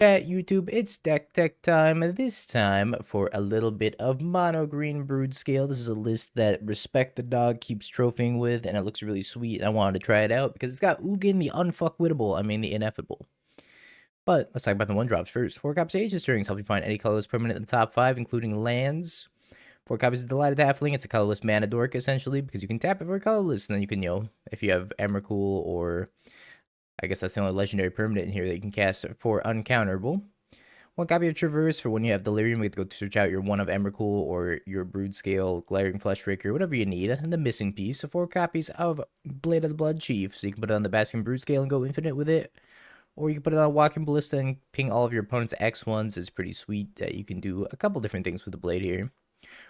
Chat YouTube, it's deck tech time. This time for a little bit of mono green brood scale. This is a list that Respect the Dog keeps trophying with, and it looks really sweet. I wanted to try it out because it's got Ugin, the unfuckwittable, the Ineffable. But let's talk about the one drops first. 4 copies of Aegis Stirrings help you find any colorless permanent in the top 5, including lands. 4 copies of Delighted Halfling, it's a colorless mana dork essentially, because you can tap it for colorless, and then you can, if you have Emrakul or I guess that's the only legendary permanent in here that you can cast for uncounterable. 1 copy of Traverse for when you have Delirium. We get to go search out your 1 of Emrakul or your Broodscale, Glaring Fleshraker, whatever you need. And the missing piece. So 4 copies of Blade of the Bloodchief. So you can put it on the Basking Broodscale and go infinite with it. Or you can put it on Walking Ballista and ping all of your opponent's X1s. It's pretty sweet that you can do a couple different things with the blade here.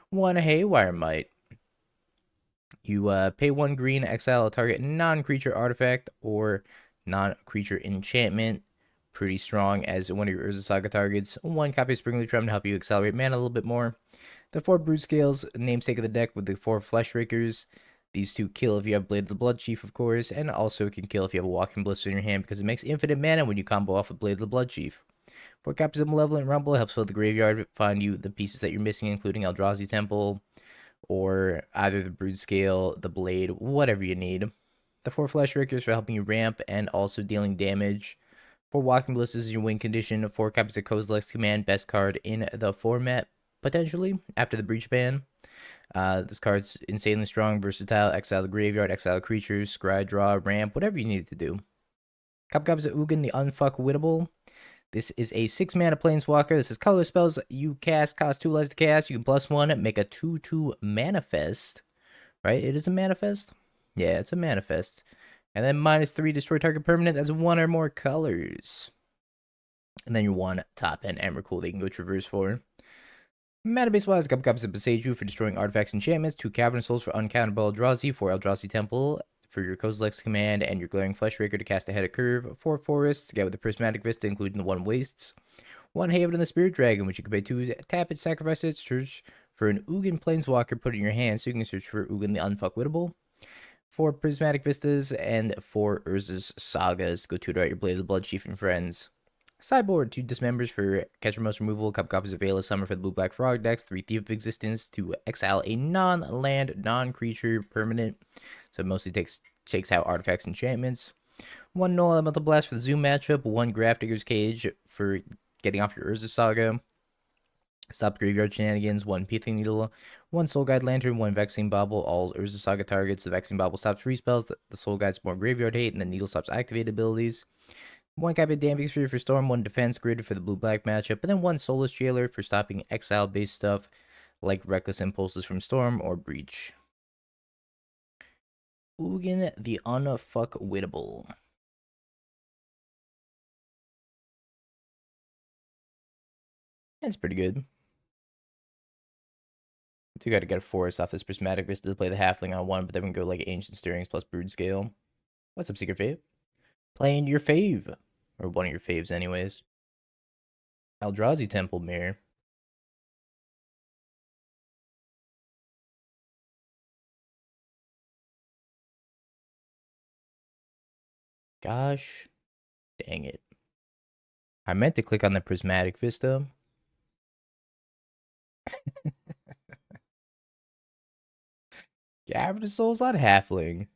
1 Haywire Mite. You pay 1 green, exile a target non-creature artifact or non-creature enchantment. Pretty strong as one of your Urza Saga targets. 1 copy of Springleaf Drum to help you accelerate mana a little bit more. The 4 Broodscales, namesake of the deck with the 4 Fleshrakers. These 2 kill if you have Blade of the Bloodchief, of course, and also can kill if you have a Walking Ballista in your hand because it makes infinite mana when you combo off with Blade of the Bloodchief. 4 copies of Malevolent Rumble helps fill the graveyard, find you the pieces that you're missing, including Eldrazi Temple, or either the Broodscale, the Blade, whatever you need. The 4 Fleshrakers for helping you ramp and also dealing damage. 4 Walking Ballistas is your win condition. 4 copies of Kozilek's Command, best card in the format, potentially, after the Breach ban. This card's insanely strong, versatile, exile the graveyard, exile creatures, scry, draw, ramp, whatever you need it to do. Couple copies of Ugin, the unfuckwittable. This is a 6-mana planeswalker. This is color spells you cast, cost 2 less to cast. You can +1, make a 2/2 manifest. Right? It is a manifest? Yeah, it's a manifest. And then -3, destroy target permanent. That's 1 or more colors. And then your 1 top end Emrakul they can go Traverse for. Mana base wise, a couple copies of Boseiju for destroying artifacts and enchantments, 2 Cavern of Souls for uncountable Eldrazi, 4 Eldrazi Temple for your Kozilek's Command, and your Glaring Fleshraker to cast ahead of curve, 4 Forests to get with the Prismatic Vista, including the 1 Wastes, 1 Haven and the Spirit Dragon, which you can pay 2, tap it, sacrifice it, search for an Ugin Planeswalker, put it in your hand so you can search for Ugin the Unfuckwittable. 4 Prismatic Vistas, and 4 Urza's Sagas. Go tutor out your Blade of the Bloodchief and friends. Sideboard, 2 Dismembers for Catcher Most Removal, a couple copies of Veil of Summer for the Blue-Black Frog decks, 3 Thief of Existence to exile a non-land, non-creature permanent. So it mostly takes out artifacts and enchantments. 1 Null Elemental Blast for the Zoom matchup, 1 Grafdigger's Cage for getting off your Urza Saga. Stop graveyard shenanigans, 1 Pithing Needle, 1 Soul Guide Lantern, 1 Vexing Bauble, all Urza Saga targets. The Vexing Bauble stops free spells, the Soul Guide's more graveyard hate, and the Needle stops activated abilities. 1 copy of Damping Sphere for Storm, 1 Defense Grid for the Blue-Black matchup, and then 1 Soulless Jailer for stopping exile-based stuff like Reckless Impulses from Storm or Breach. Ugin the Unfuckwittable. That's pretty good. You gotta get a forest off this Prismatic Vista to play the Halfling on 1, but then we can go like Ancient Stirrings plus Broodscale. What's up, Secret Fave? Playing your fave. Or one of your faves, anyways. Eldrazi Temple Mirror. Gosh dang it. I meant to click on the Prismatic Vista. Cavern of Souls on Halfling.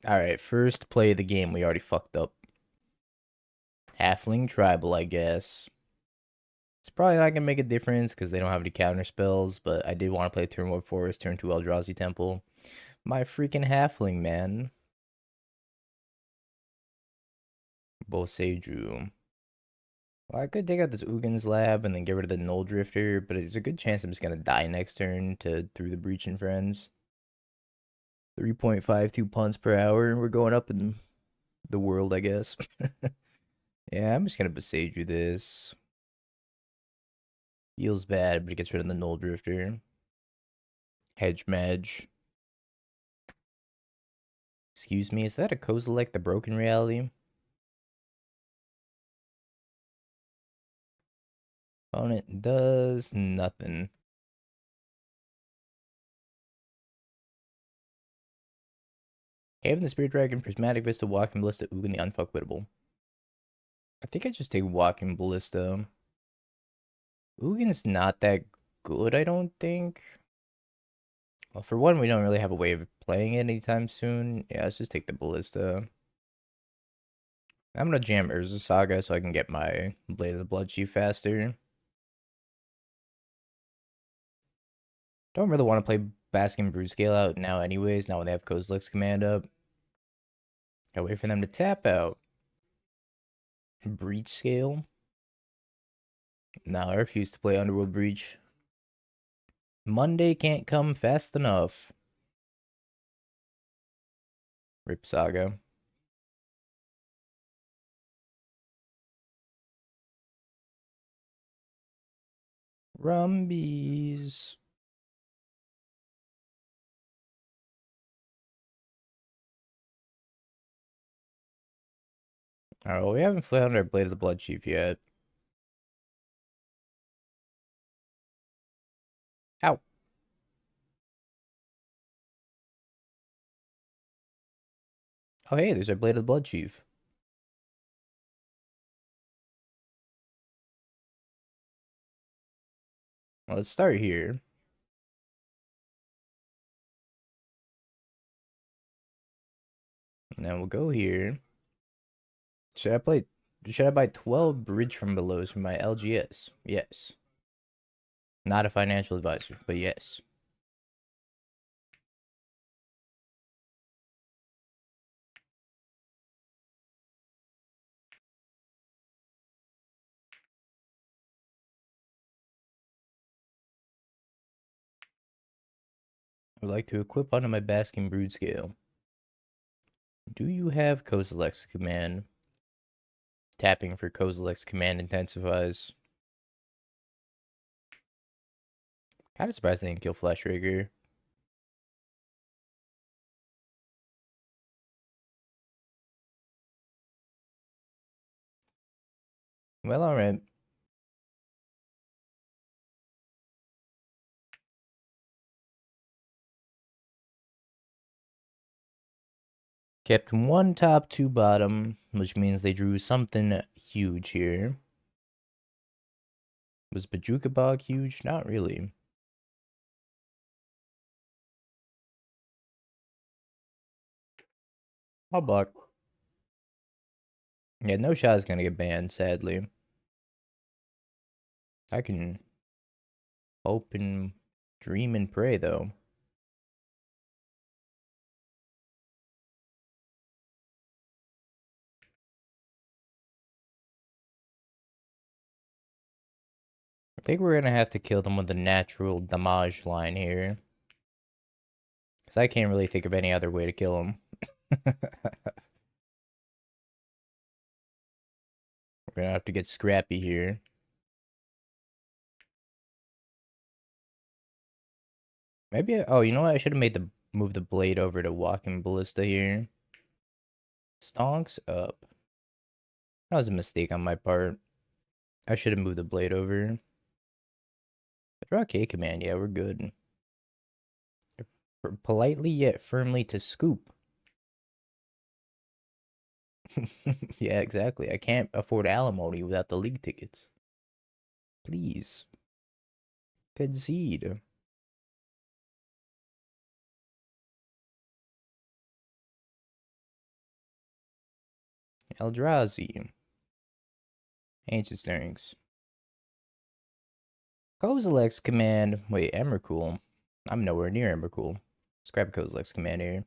Alright, first play of the game we already fucked up. Halfling Tribal, I guess. It's probably not gonna make a difference because they don't have any counter spells, but I did want to play turn 1 Forest, turn 2 Eldrazi Temple. My freaking Halfling, man. Boseiju. Well, I could take out this Ugin's Lab and then get rid of the Null Drifter, but there's a good chance I'm just gonna die next turn to Through the Breach and Friends. 3.52 punts per hour. We're going up in the world, I guess. Yeah, I'm just gonna Boseiju this. Feels bad, but it gets rid of the Null Drifter. Hedge Madge. Excuse me, is that a Kozilek, the Broken Reality? Opponent does nothing. Haven the Spirit Dragon, Prismatic Vista, Walking Ballista, Ugin the Unfuckwittable. I think I just take Walking Ballista. Ugin's not that good, I don't think. Well, for one, we don't really have a way of playing it anytime soon. Yeah, let's just take the Ballista. I'm gonna jam Urza Saga so I can get my Blade of the Bloodchief faster. Don't really want to play Basking Broodscale out now anyways, now when they have Kozilek's command up. Gotta wait for them to tap out. Breach Scale. No, I refuse to play Underworld Breach. Monday can't come fast enough. Rip Saga. Rumbies. Alright, well, we haven't found our Blade of the Bloodchief yet. Ow. Oh, hey, there's our Blade of the Bloodchief. Well, let's start here. And then we'll go here. Should I buy 12 Bridge from Belows for my LGS? Yes. Not a financial advisor, but yes. I would like to equip onto my Basking Broodscale. Do you have Kozilek's command? Tapping for Kozilek's command intensifies. Kind of surprised they didn't kill Fleshraker. Well, alright. Kept one top, two bottom, which means they drew something huge here. Was Bajuka Bog huge? Not really. I'll block. Yeah, no shot is gonna get banned, sadly. I can hope and dream and pray, though. I think we're gonna have to kill them with a natural damage line here. Because I can't really think of any other way to kill them. We're gonna have to get scrappy here. Maybe, oh, you know what? I should have move the blade over to Walking Ballista here. Stonks up. That was a mistake on my part. I should have moved the blade over. Draw K command, yeah, we're good. Politely yet firmly to scoop. Yeah, exactly. I can't afford alimony without the league tickets. Please. Concede. Eldrazi. Ancient Stirrings. Kozilek's command. Wait, Emrakul. I'm nowhere near Emrakul. Let's grab Kozilek's command here.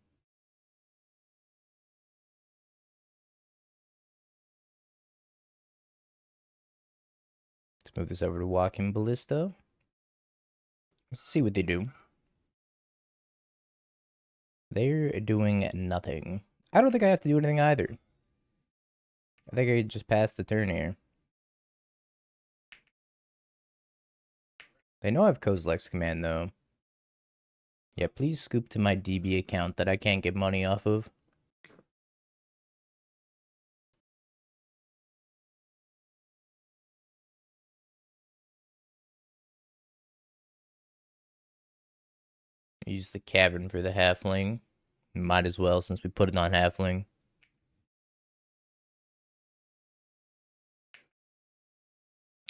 Let's move this over to Walking Ballista. Let's see what they do. They're doing nothing. I don't think I have to do anything either. I think I just passed the turn here. They know I have Kozilek's command, though. Yeah, please scoop to my DB account that I can't get money off of. Use the Cavern for the Halfling. Might as well since we put it on Halfling.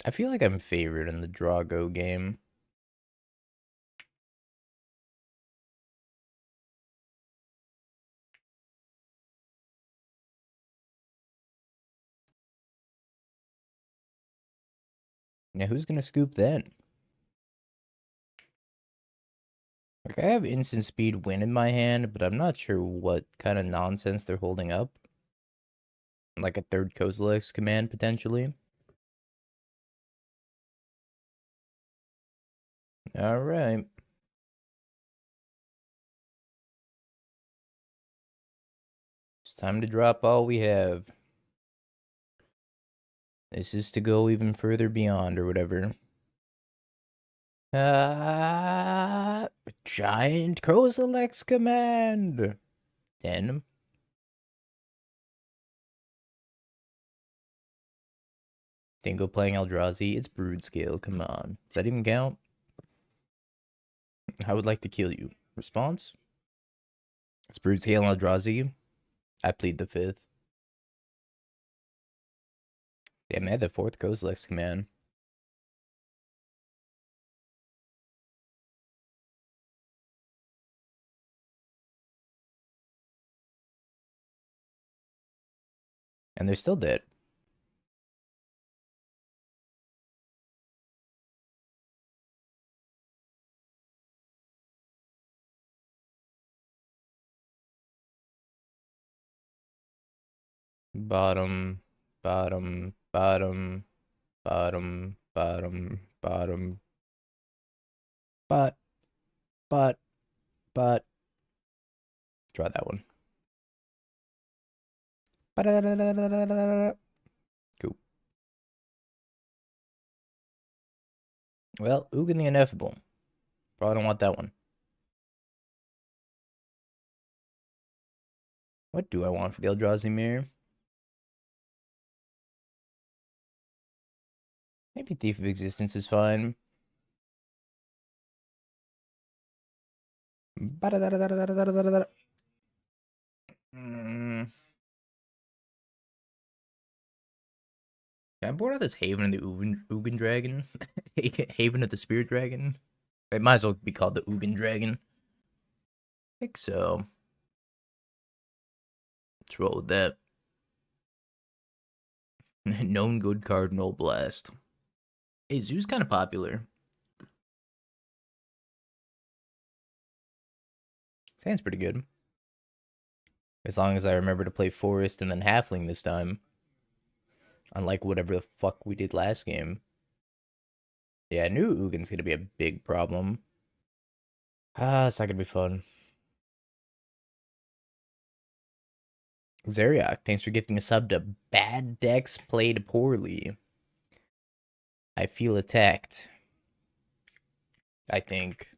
I feel like I'm favored in the Drago game. Now, who's going to scoop that? Like, I have instant speed win in my hand, but I'm not sure what kind of nonsense they're holding up. Like a third Kozilek's command, potentially. Alright. It's time to drop all we have. This is to go even further beyond, or whatever. Giant Kozilek's command! 10. Dingo playing Eldrazi. It's Broodscale, come on. Does that even count? I would like to kill you. Response? It's Broodscale and Eldrazi. I plead the fifth. Damn, I had the fourth Kozilek's command. And they're still dead. Bottom, bottom, bottom, bottom, bottom, bottom. But. Draw that one. Cool. Well, Ugin the Ineffable. Probably don't want that one. What do I want for the Eldrazi Mirror? Maybe Thief of Existence is fine. Can I board out this Haven of the Ugin Dragon? Haven of the Spirit Dragon? It might as well be called the Ugin Dragon. I think so. Let's roll with that. Known good card, Null Blast. Hey, Zoo's kind of popular. Sounds pretty good. As long as I remember to play Forest and then Halfling this time. Unlike whatever the fuck we did last game. Yeah, I knew Ugin's gonna be a big problem. It's not gonna be fun. Zeriak, thanks for gifting a sub to Bad Decks Played Poorly. I feel attacked. I think.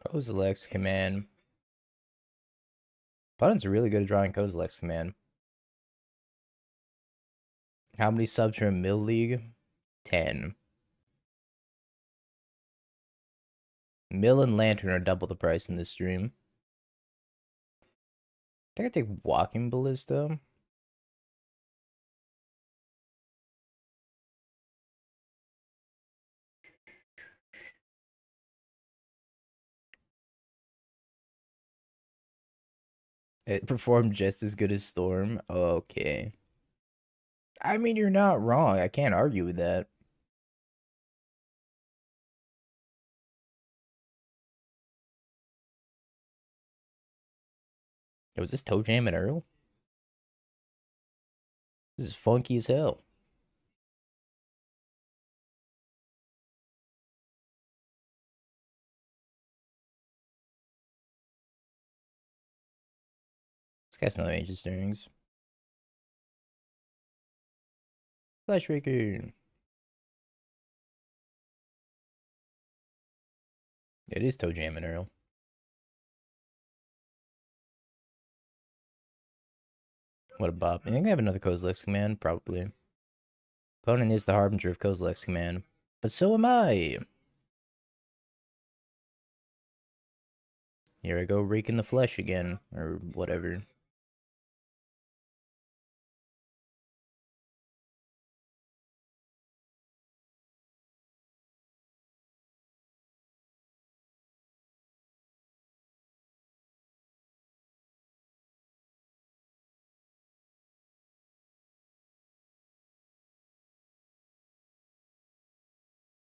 Kozilek's command. Opponents are really good at drawing Kozilek's command. How many subs are in Mill League? 10. Mill and Lantern are double the price in this stream. I think I take Walking Ballista. It performed just as good as Storm. Okay. I mean, you're not wrong. I can't argue with that. Was this Toe Jam and Earl? This is funky as hell. This guy's not Ancient Stirrings. Fleshraker. It is Toe Jam and Earl. What a bop. I think I have another Kozilek's command, probably. Opponent is the Harbinger of Kozilek's command. But so am I. Here I go raking the flesh again, or whatever.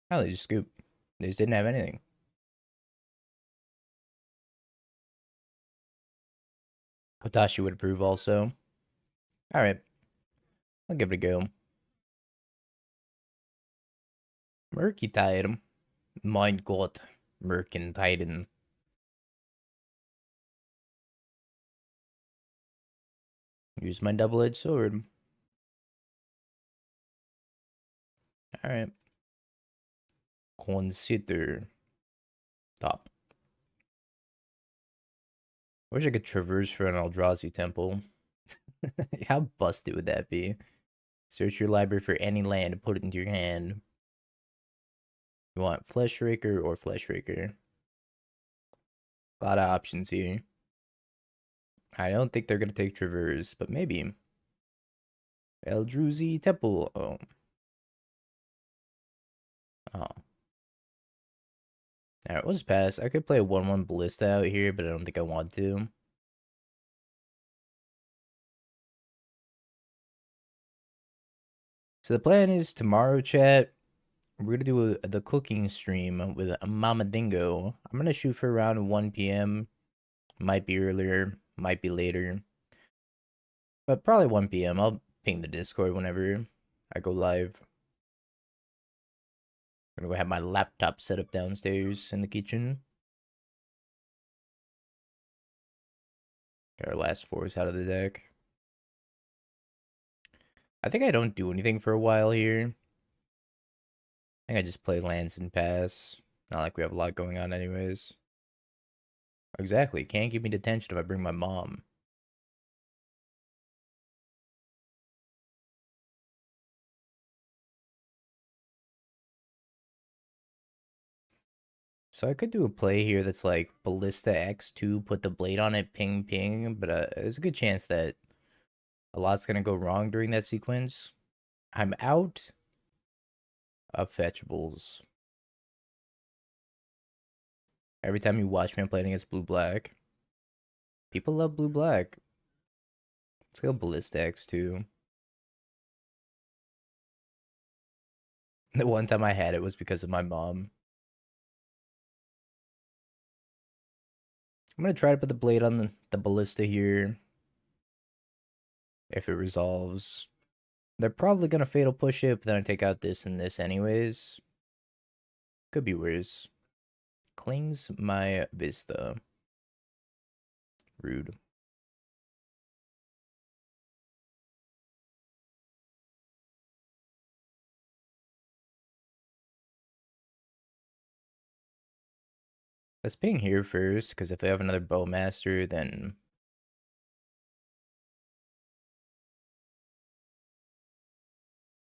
Oh, they just scoop. They just didn't have anything. Hotashi would approve also. Alright, I'll give it a go. Murky Titan. Mein Gott. Murken Titan. Use my double-edged sword. Alright. Consider. Top. Wish I could traverse for an Eldrazi Temple. How busted would that be? Search your library for any land and put it into your hand. You want Fleshraker or Fleshraker? A lot of options here. I don't think they're going to take Traverse, but maybe. Eldrazi Temple. Oh. Oh. Alright, we'll just pass. I could play a 1-1 Ballista out here, but I don't think I want to. So the plan is tomorrow, chat, we're going to do the cooking stream with Mama Dingo. I'm going to shoot for around 1 p.m. Might be earlier, might be later. But probably 1 p.m. I'll ping the Discord whenever I go live. I'm going to go have my laptop set up downstairs in the kitchen. Get our last fours out of the deck. I think I don't do anything for a while here. I think I just play lands and pass. Not like we have a lot going on anyways. Exactly. Can't give me detention if I bring my mom. So I could do a play here that's like Ballista X2, put the blade on it, ping ping, but there's a good chance that a lot's gonna go wrong during that sequence. I'm out of fetchables. Every time you watch me, I'm playing against blue-black. People love blue-black. Let's go Ballista X2. The one time I had it was because of my mom. I'm going to try to put the blade on the Ballista here. If it resolves. They're probably going to Fatal Push it, but then I take out this and this anyways. Could be worse. Clings my Vista. Rude. Let's ping here first, because if I have another Bowmaster, then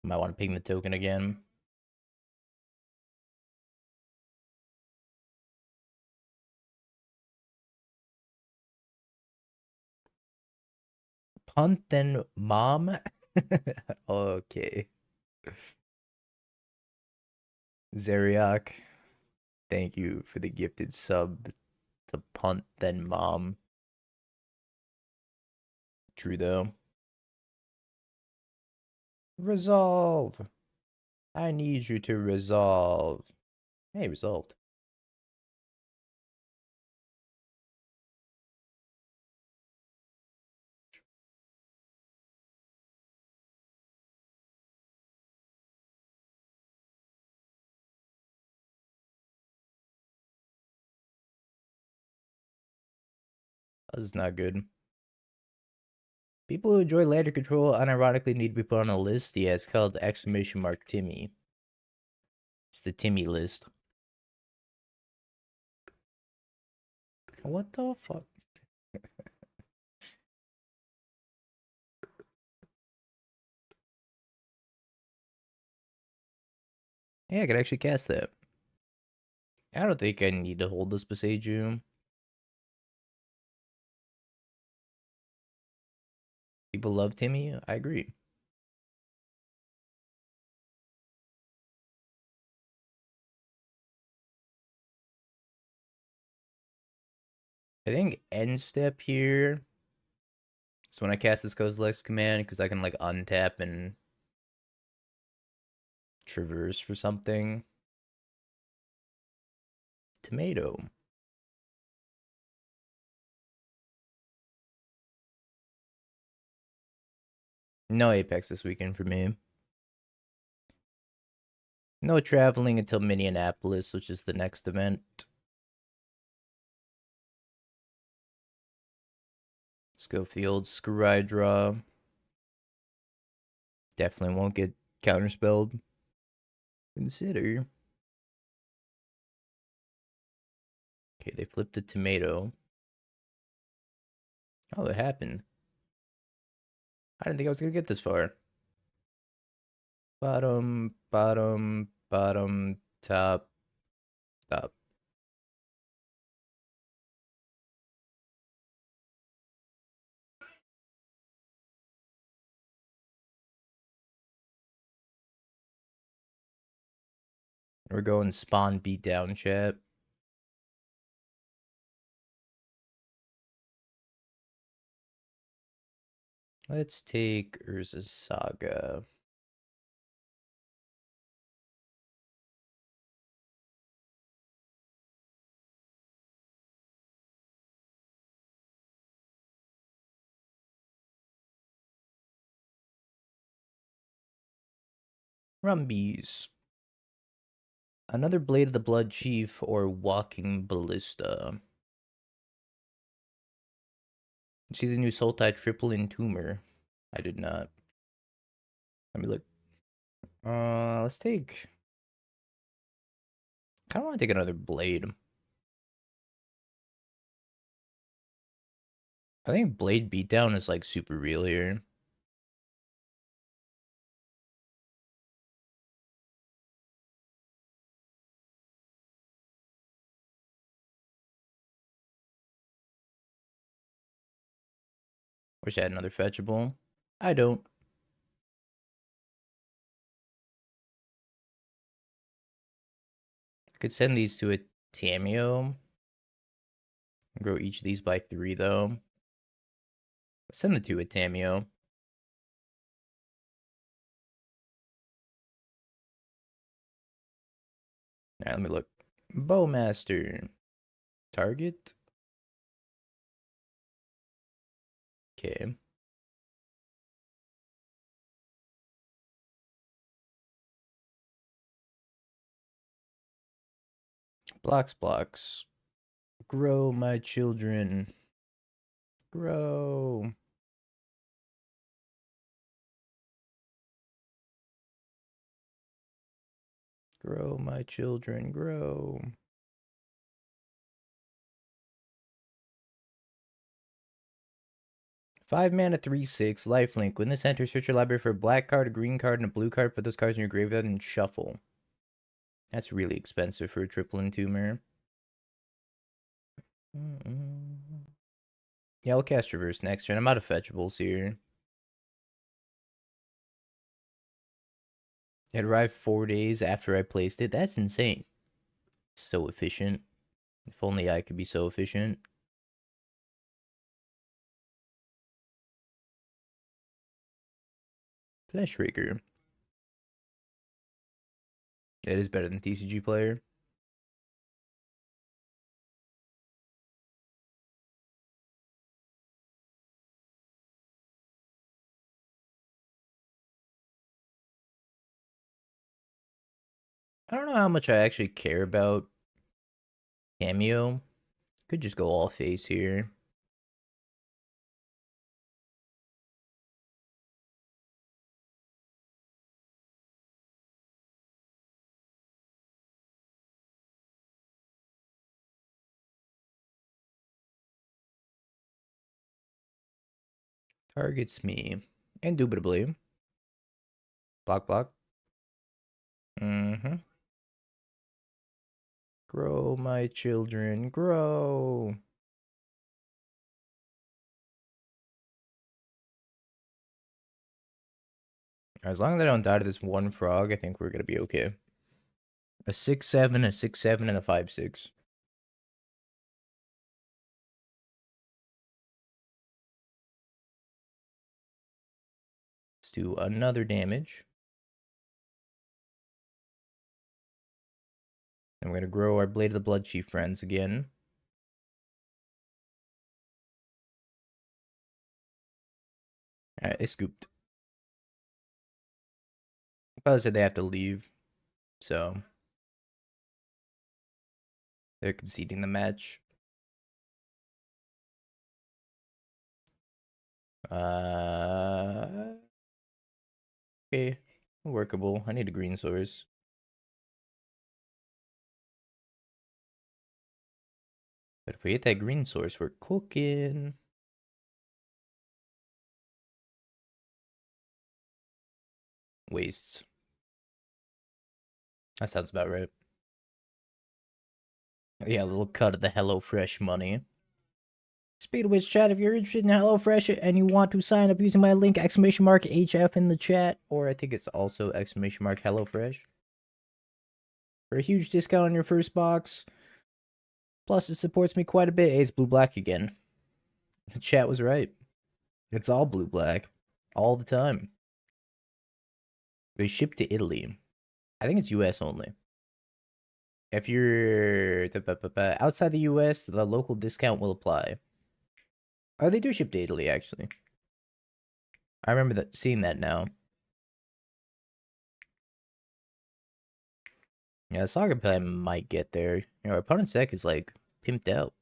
might want to ping the token again. Punt then mom? Okay. Zeriak, thank you for the gifted sub to Punt then mom. True though. Resolve. I need you to resolve. Hey, resolved. This is not good. People who enjoy ladder control unironically need to be put on a list. Yeah, it's called exclamation mark Timmy. It's the Timmy list. What the fuck? Yeah, I could actually cast that. I don't think I need to hold this Boseiju. People love Timmy. I agree. I think end step here is when I cast this Kozilek's command because I can like untap and traverse for something. Tomato. No Apex this weekend for me. No traveling until Minneapolis, which is the next event. Let's go for the old Scry draw. Definitely won't get counterspelled. Consider. Okay, they flipped the tomato. Oh, it happened. I didn't think I was gonna get this far. Bottom, bottom, bottom, top, top. We're going spawn beatdown, chat. Let's take Urza's Saga. Rumbies. Another Blade of the Bloodchief or Walking Ballista. You see the new Sultai triple entomber? I did not. Let me look. Let's take. Kind of want to take another blade. I think blade beatdown is like super real here. Wish I had another fetchable. I don't. I could send these to a Tameo. Grow each of these by 3 though. Send the 2 a Tameo. Alright, let me look. Bowmaster. Target. Okay. Blocks. Grow, my children. Grow. Grow, my children. Grow. 5 mana, 3/6, lifelink. When this enters, search your library for a black card, a green card, and a blue card. Put those cards in your graveyard and shuffle. That's really expensive for a triple entomber. Yeah, I'll cast Reverse next turn. I'm out of fetchables here. It arrived 4 days after I placed it. That's insane. So efficient. If only I could be so efficient. Fleshraker. That is better than TCG player. I don't know how much I actually care about Cameo. Could just go all face here. Targets me. Indubitably. Block. Mm-hmm. Grow, my children, grow. As long as I don't die to this one frog, I think we're gonna be okay. A 6/7, a 6/7, and a 5/6. Let's do another damage. And we're gonna grow our Blade of the Bloodchief friends again. Alright, they scooped. Probably said they have to leave, so they're conceding the match. Okay, workable. I need a green source. But if we hit that green source, we're cooking. Wastes. That sounds about right. Yeah, a little cut of the HelloFresh money. Speaking of which, chat, if you're interested in HelloFresh and you want to sign up using my link, !HF in the chat, or I think it's also !HelloFresh, for a huge discount on your first box. Plus, it supports me quite a bit. Hey, it's blue-black again. The chat was right. It's all blue-black. All the time. They ship to Italy. I think it's US only. If you're outside the US, the local discount will apply. Oh, they do ship to Italy, actually. I remember seeing that now. Yeah, the Saga play might get there. You know, our opponent's deck is, like, pimped out.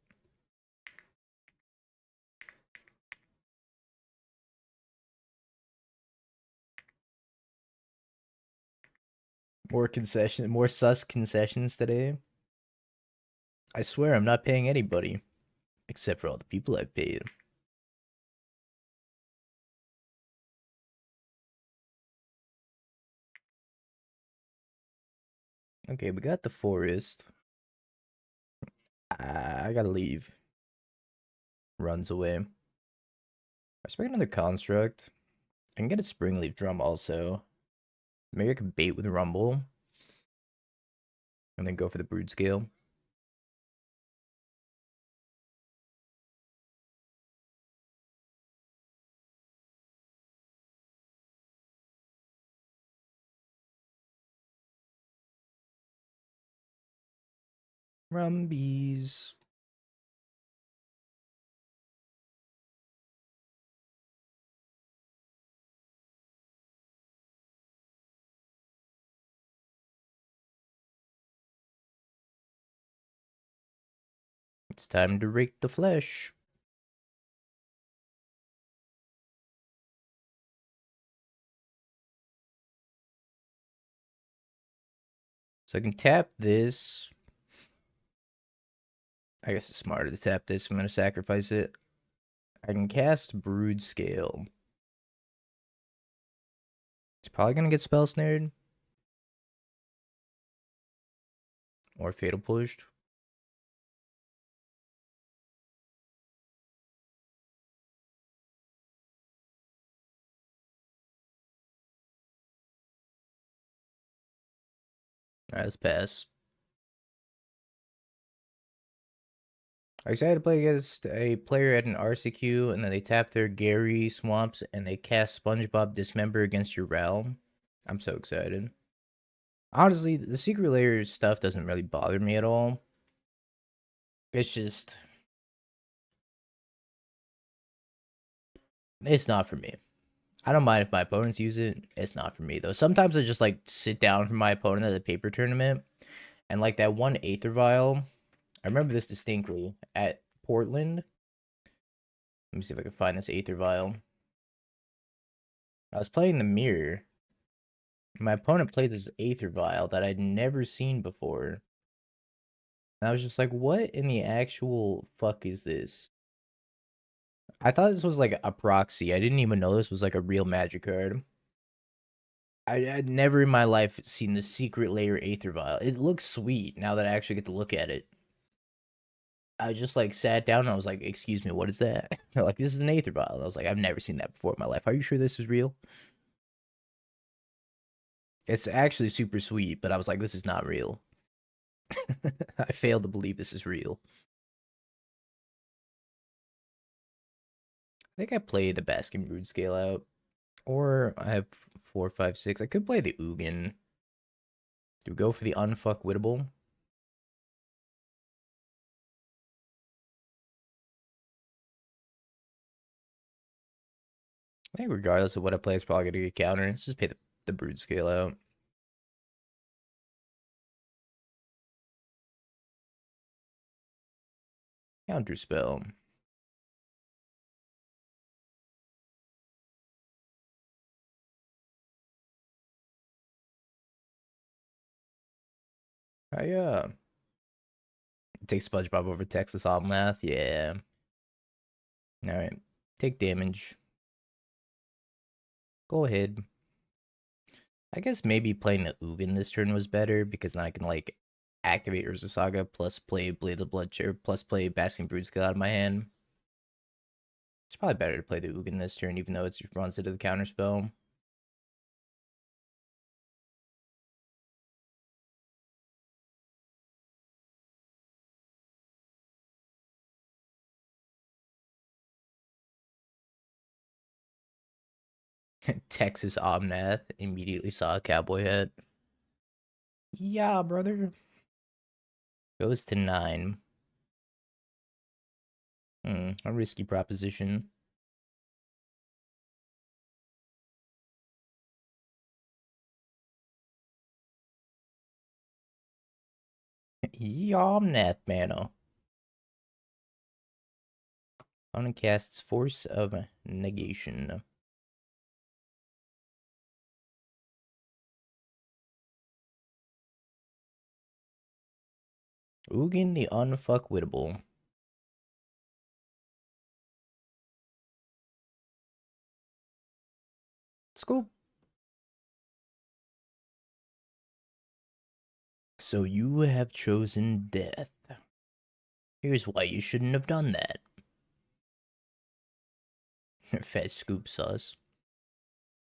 More sus concessions today. I swear I'm not paying anybody. Except for all the people I've paid. Okay, we got the forest. I gotta leave. Runs away. I expect another construct. I can get a Springleaf Drum also. Maybe I could bait with Rumble. And then go for the Broodscale. Rumbies. It's time to rake the flesh. So I can tap this. I guess it's smarter to tap this if I'm going to sacrifice it. I can cast Broodscale. It's probably going to get spell snared. Or fatal pushed. Alright, let's pass. I'm excited to play against a player at an RCQ, and then they tap their Gary Swamps, and they cast SpongeBob Dismember against your realm. I'm so excited. Honestly, the secret layer stuff doesn't really bother me at all. It's just... it's not for me. I don't mind if my opponents use it. It's not for me, though. Sometimes I just, like, sit down for my opponent at a paper tournament, and, like, that one Aether Vial... I remember this distinctly at Portland. Let me see if I can find this Aether Vial. I was playing the mirror. My opponent played this Aether Vial that I'd never seen before. And I was just like, what in the actual fuck is this? I thought this was like a proxy. I didn't even know this was like a real magic card. I'd never in my life seen the secret layer Aether Vial. It looks sweet now that I actually get to look at it. I just like sat down and I was like, excuse me, what is that? They're like, this is an Aether Vial. And I was like, I've never seen that before in my life. Are you sure this is real? It's actually super sweet, but I was like, this is not real. I failed to believe this is real. I think I played the Basking Broodscale out. Or I have 4, 5, 6. I could play the Ugin. Do we go for the unfuckwittable? I think regardless of what I play, it's probably gonna get counter. Let's just pay the Broodscale out. Counter spell. Oh yeah. Take SpongeBob over Texas on math. Yeah. Alright. Take damage. Go ahead. I guess maybe playing the Ugin this turn was better because then I can like activate Urza Saga plus play Blade of Bloodchief plus play Basking Broodscale out of my hand. It's probably better to play the Ugin this turn even though it runs into the counter spell. Texas Omnath immediately saw a cowboy hat. Yeah, brother. Goes to 9. A risky proposition. Yomnath mana. Opponent casts Force of Negation. Ugin the Unfuckwittable. Let's go. So you have chosen death. Here's why you shouldn't have done that. Fed scoop sauce.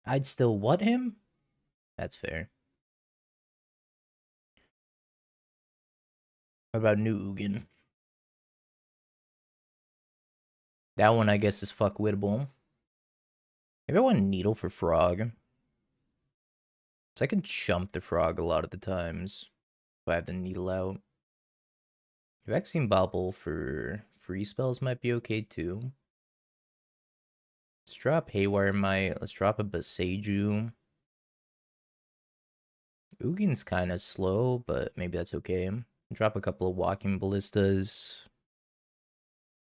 I'd still what him? That's fair. What about new Ugin? That one I guess is fuckwittable. Maybe I want Needle for Frog. So I can chump the Frog a lot of the times if I have the Needle out. Vexing Bauble for free spells might be okay too. Let's drop Haywire Mite. Let's drop a Boseiju. Ugin's kind of slow, but maybe that's okay. Drop a couple of Walking Ballistas.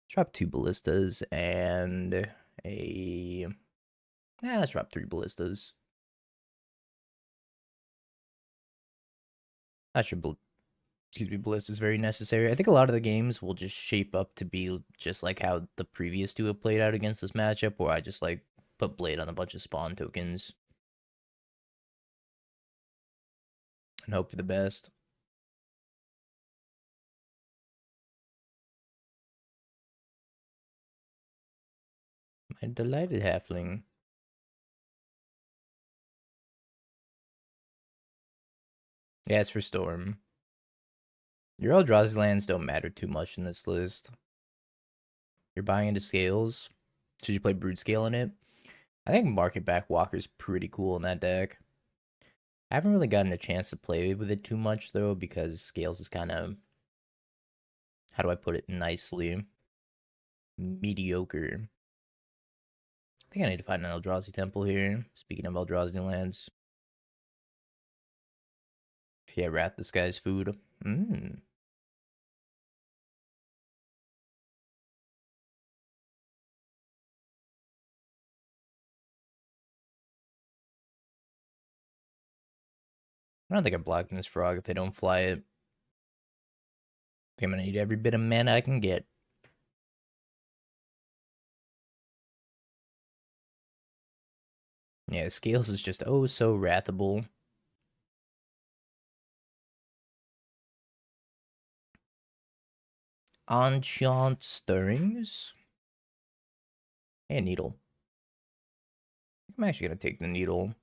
Drop 2 Ballistas and a... let's drop 3 Ballistas. Not sure Ballista is very necessary. I think a lot of the games will just shape up to be just like how the previous two have played out against this matchup, where I just like put Blade on a bunch of spawn tokens and hope for the best. My Delighted Halfling. Yeah, it's for Storm. Your Eldrazi lands don't matter too much in this list. You're buying into Scales. Should you play Broodscale in it? I think Market Back Walker's pretty cool in that deck. I haven't really gotten a chance to play with it too much, though, because Scales is kind of... How do I put it nicely? Mediocre. I think I need to find an Eldrazi Temple here. Speaking of Eldrazi lands. Yeah, Wrath this guy's food. I don't think I'm blocking this frog if they don't fly it. I think I'm gonna need every bit of mana I can get. Yeah, Scales is just oh so wrathable. Enchant Stirrings. And Needle. I'm actually gonna take the Needle.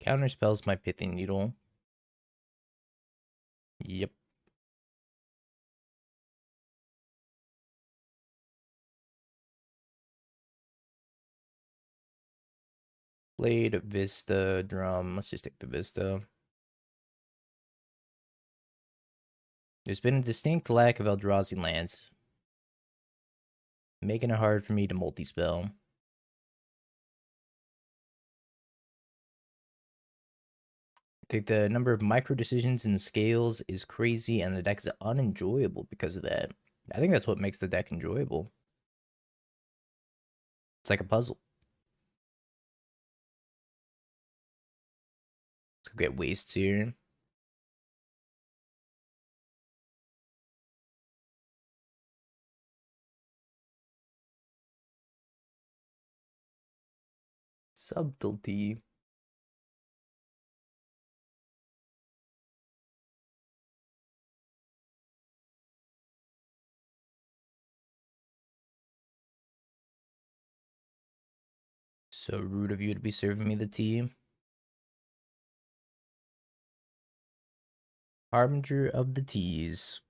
Counterspells my Pithing Needle. Yep. Blade, Vista, Drum. Let's just take the Vista. There's been a distinct lack of Eldrazi lands, making it hard for me to multi-spell. I think the number of micro decisions and scales is crazy, and the deck is unenjoyable because of that. I think that's what makes the deck enjoyable. It's like a puzzle. Let's go get wastes here. Subtlety. So rude of you to be serving me the tea. Harbinger of the teas.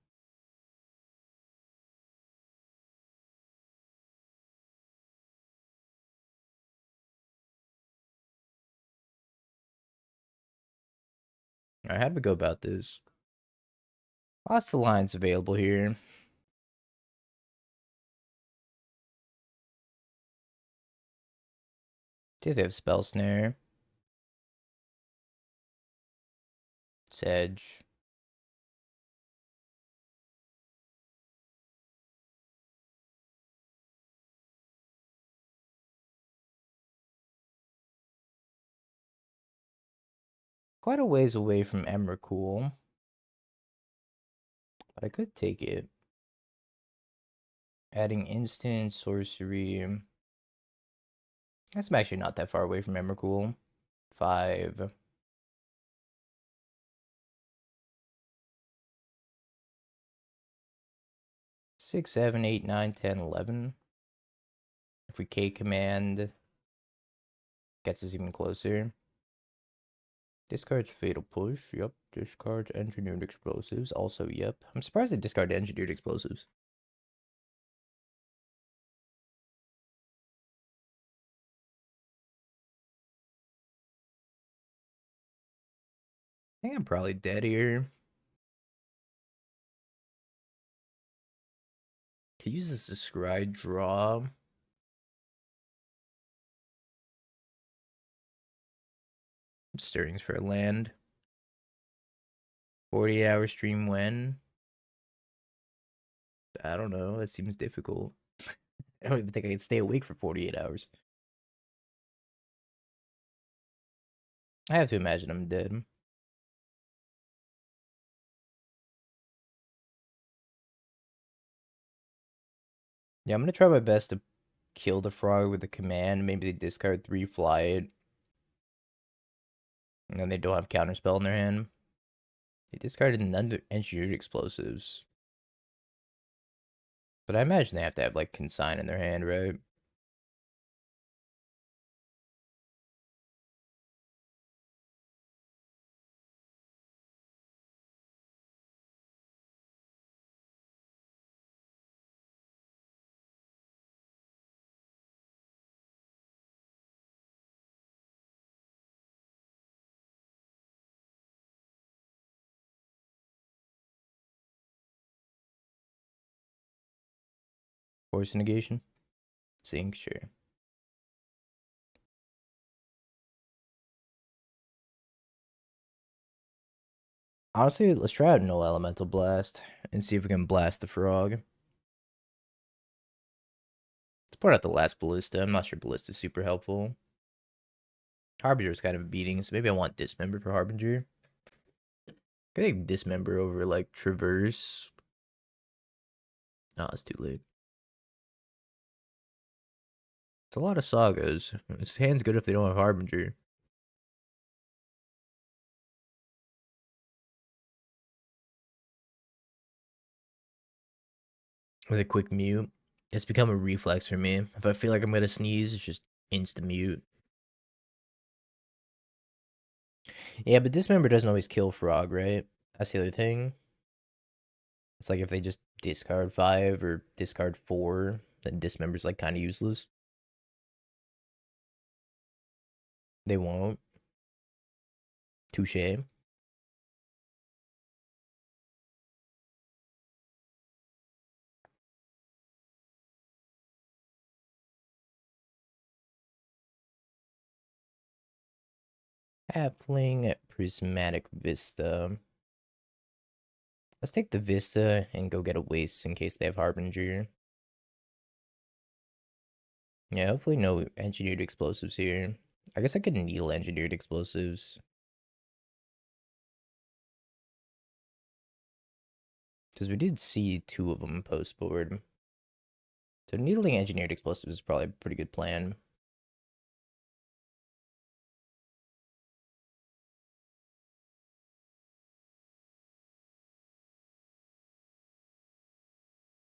Alright, how do we go about this? Lots of lines available here. Do they have Spell Snare? Sedge. Quite a ways away from Emrakul. But I could take it. Adding instant, sorcery. That's actually not that far away from Emrakul. 5. 6, 7, 8, 9, 10, 11. If we K command, gets us even closer. Discards Fatal Push, yep. Discards Engineered Explosives, also yep. I'm surprised they discard Engineered Explosives. I think I'm probably dead here. Could use this to scry draw. Stirrings for a land. 48-hour stream when? I don't know. That seems difficult. I don't even think I can stay awake for 48 hours. I have to imagine I'm dead. Yeah, I'm gonna try my best to kill the frog with a command. Maybe they discard 3, fly it. And then they don't have counterspell in their hand. They discarded engineered explosives. But I imagine they have to have like consign in their hand, right? Force negation. Sink, sure. Honestly, let's try out Null Elemental Blast and see if we can blast the frog. Let's put out the last Ballista. I'm not sure Ballista is super helpful. Harbinger is kind of a beating, so maybe I want Dismember for Harbinger. I think Dismember over like Traverse. Oh, it's too late. It's a lot of Sagas. This hand's good if they don't have Harbinger. With a quick mute. It's become a reflex for me. If I feel like I'm gonna sneeze, it's just insta mute. Yeah, but Dismember doesn't always kill Frog, right? That's the other thing. It's like if they just discard 5 or discard 4, then Dismember's like kind of useless. They won't. Touche. Halfling Prismatic Vista. Let's take the Vista and go get a Waste in case they have Harbinger. Yeah, hopefully no engineered explosives here. I guess I could needle engineered explosives. Because we did see 2 of them post board. So needling engineered explosives is probably a pretty good plan.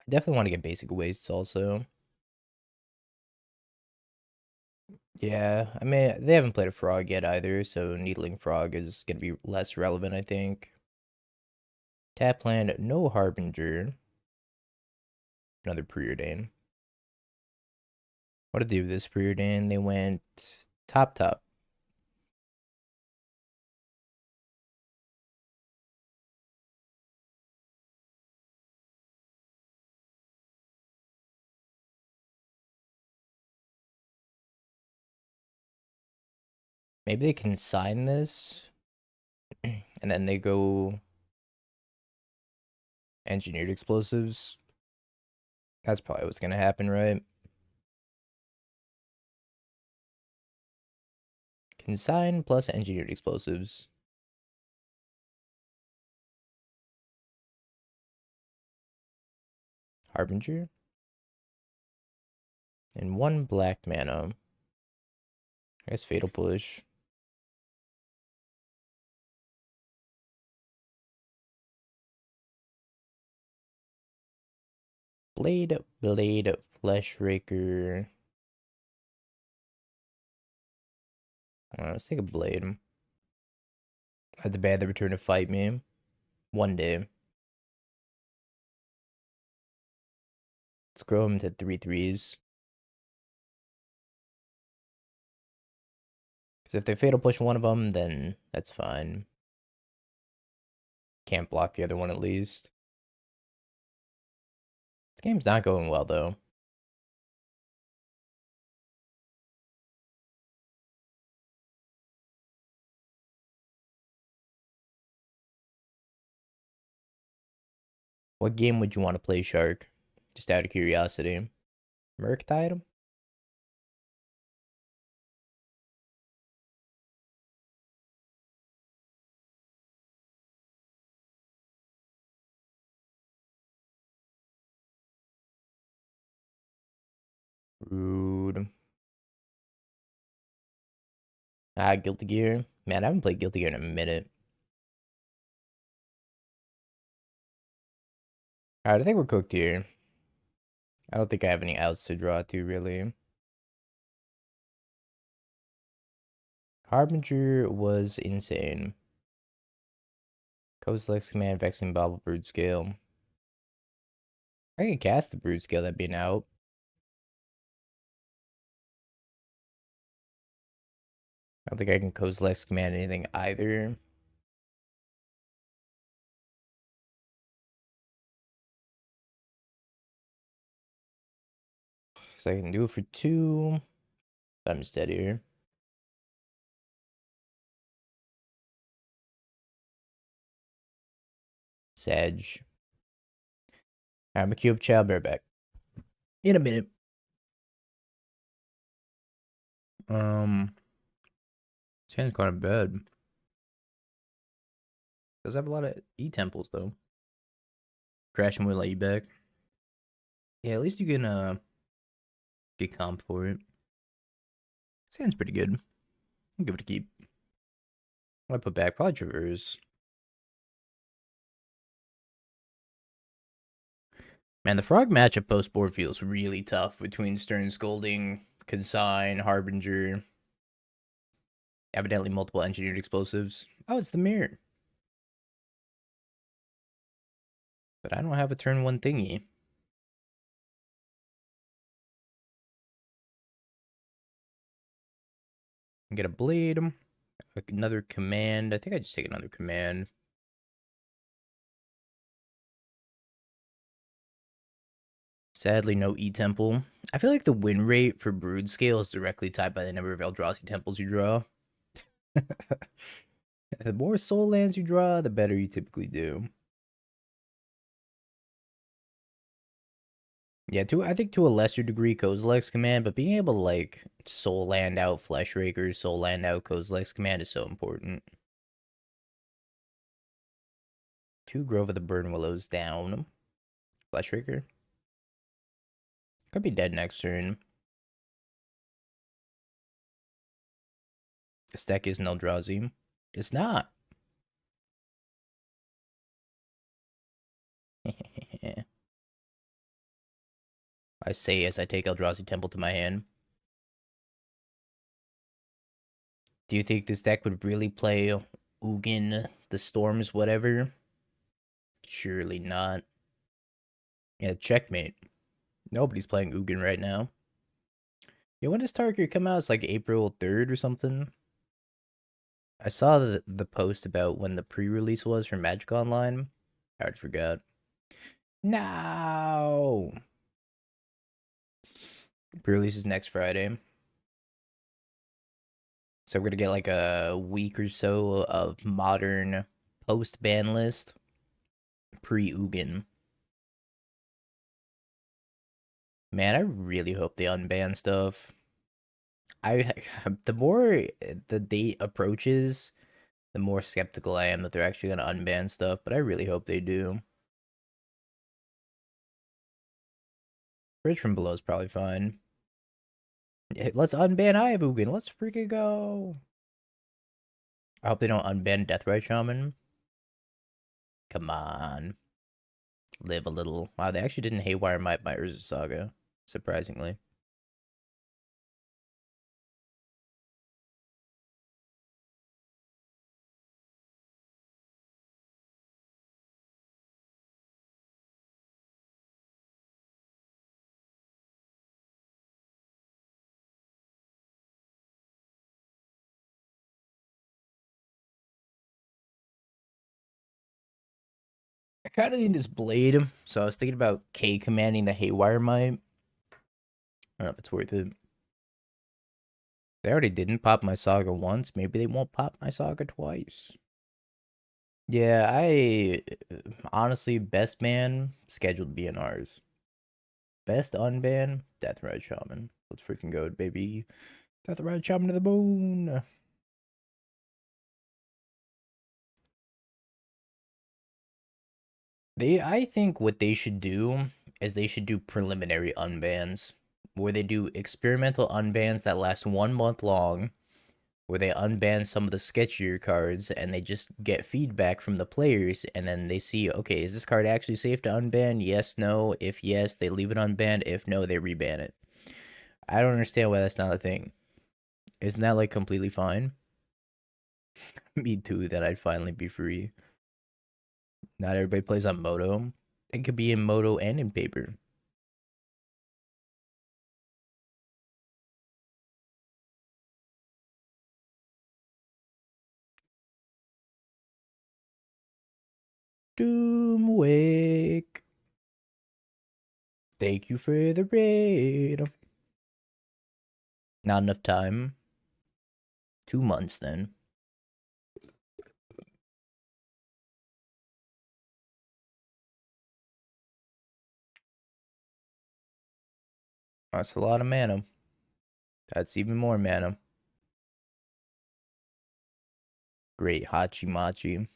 I definitely want to get basic wastes also. Yeah, I mean, they haven't played a frog yet either, so needling frog is going to be less relevant, I think. Tap land, no Harbinger. Another Preordain. What did they do with this Preordain? They went top. Maybe they can sign this, and then they go engineered explosives. That's probably what's going to happen, right? Consign plus engineered explosives. Harbinger. And 1 black mana. I guess Fatal Push. Blade Fleshraker. Let's take a Blade. Had the bad that return to fight me. 1 day. Let's grow him to 3/3s. Because if they Fatal Push one of them, then that's fine. Can't block the other one at least. This game's not going well, though. What game would you want to play, Shark? Just out of curiosity. Murktide? Rude. Guilty Gear. Man, I haven't played Guilty Gear in a minute. Alright, I think we're cooked here. I don't think I have any outs to draw to, really. Harbinger was insane. Kozilek's command, Vexing Bauble, Broodscale. I could cast the Broodscale, that'd be an out. I don't think I can Kozilek's command anything either. So I can do it for 2. But I'm just dead here. Sag. I'm a cube child bear back. In a minute. This hand's kind of bad. Does have a lot of E-temples though. Crashing will let you back. Yeah, at least you can get comp for it. This hand's pretty good. I'll give it a keep. What I put back? Probably Traverse. Man, the frog matchup post board feels really tough between Stern Scolding, Consign, Harbinger. Evidently multiple engineered explosives. Oh, it's the mirror. But I don't have a turn 1 thingy. Get a blade. Another command. I think I just take another command. Sadly, no E-Temple. I feel like the win rate for Broodscale is directly tied by the number of Eldrazi Temples you draw. The more soul lands you draw, the better you typically do. Yeah, I think to a lesser degree Kozilek's command, but being able to like soul land out Fleshraker, soul land out Kozilek's command is so important. 2 Grove of the Burn Willows down. Fleshraker. Could be dead next turn. This deck is Eldrazi. It's not. I say as I take Eldrazi Temple to my hand. Do you think this deck would really play Ugin, the Storms, whatever? Surely not. Yeah, checkmate. Nobody's playing Ugin right now. Yeah, when does Tarkir come out? It's like April 3rd or something. I saw the post about when the pre-release was for Magic Online. I already forgot. No! Pre-release is next Friday. So we're gonna get like a week or so of modern post-ban list. Pre-Ugin. Man, I really hope they unban stuff. The more the date approaches, the more skeptical I am that they're actually gonna unban stuff, but I really hope they do. Bridge from Below is probably fine. Yeah, let's unban Ugin. Let's freaking go. I hope they don't unban Deathrite Shaman. Come on. Live a little. Wow, they actually didn't Haywire Mite my Urza Saga, surprisingly. I kind of need this blade, so I was thinking about K commanding the Haywire Mite. I don't know if it's worth it. They already didn't pop my Saga once. Maybe they won't pop my Saga twice. Yeah, I honestly, best man scheduled BNRs. Best unban, Deathrite Shaman. Let's freaking go, baby. Deathrite Shaman to the moon. I think what they should do is they should do preliminary unbans, where they do experimental unbans that last 1 month long, where they unban some of the sketchier cards and they just get feedback from the players, and then they see, okay, is this card actually safe to unban? Yes, no. If yes, they leave it unbanned. If no, they reban it. I don't understand why that's not a thing. Isn't that like completely fine? Me too, that I'd finally be free. Not everybody plays on Moto. It could be in Moto and in paper. Doomwake. Thank you for the raid. Not enough time. 2 months then. That's a lot of mana. That's even more mana. Great Hachi Machi.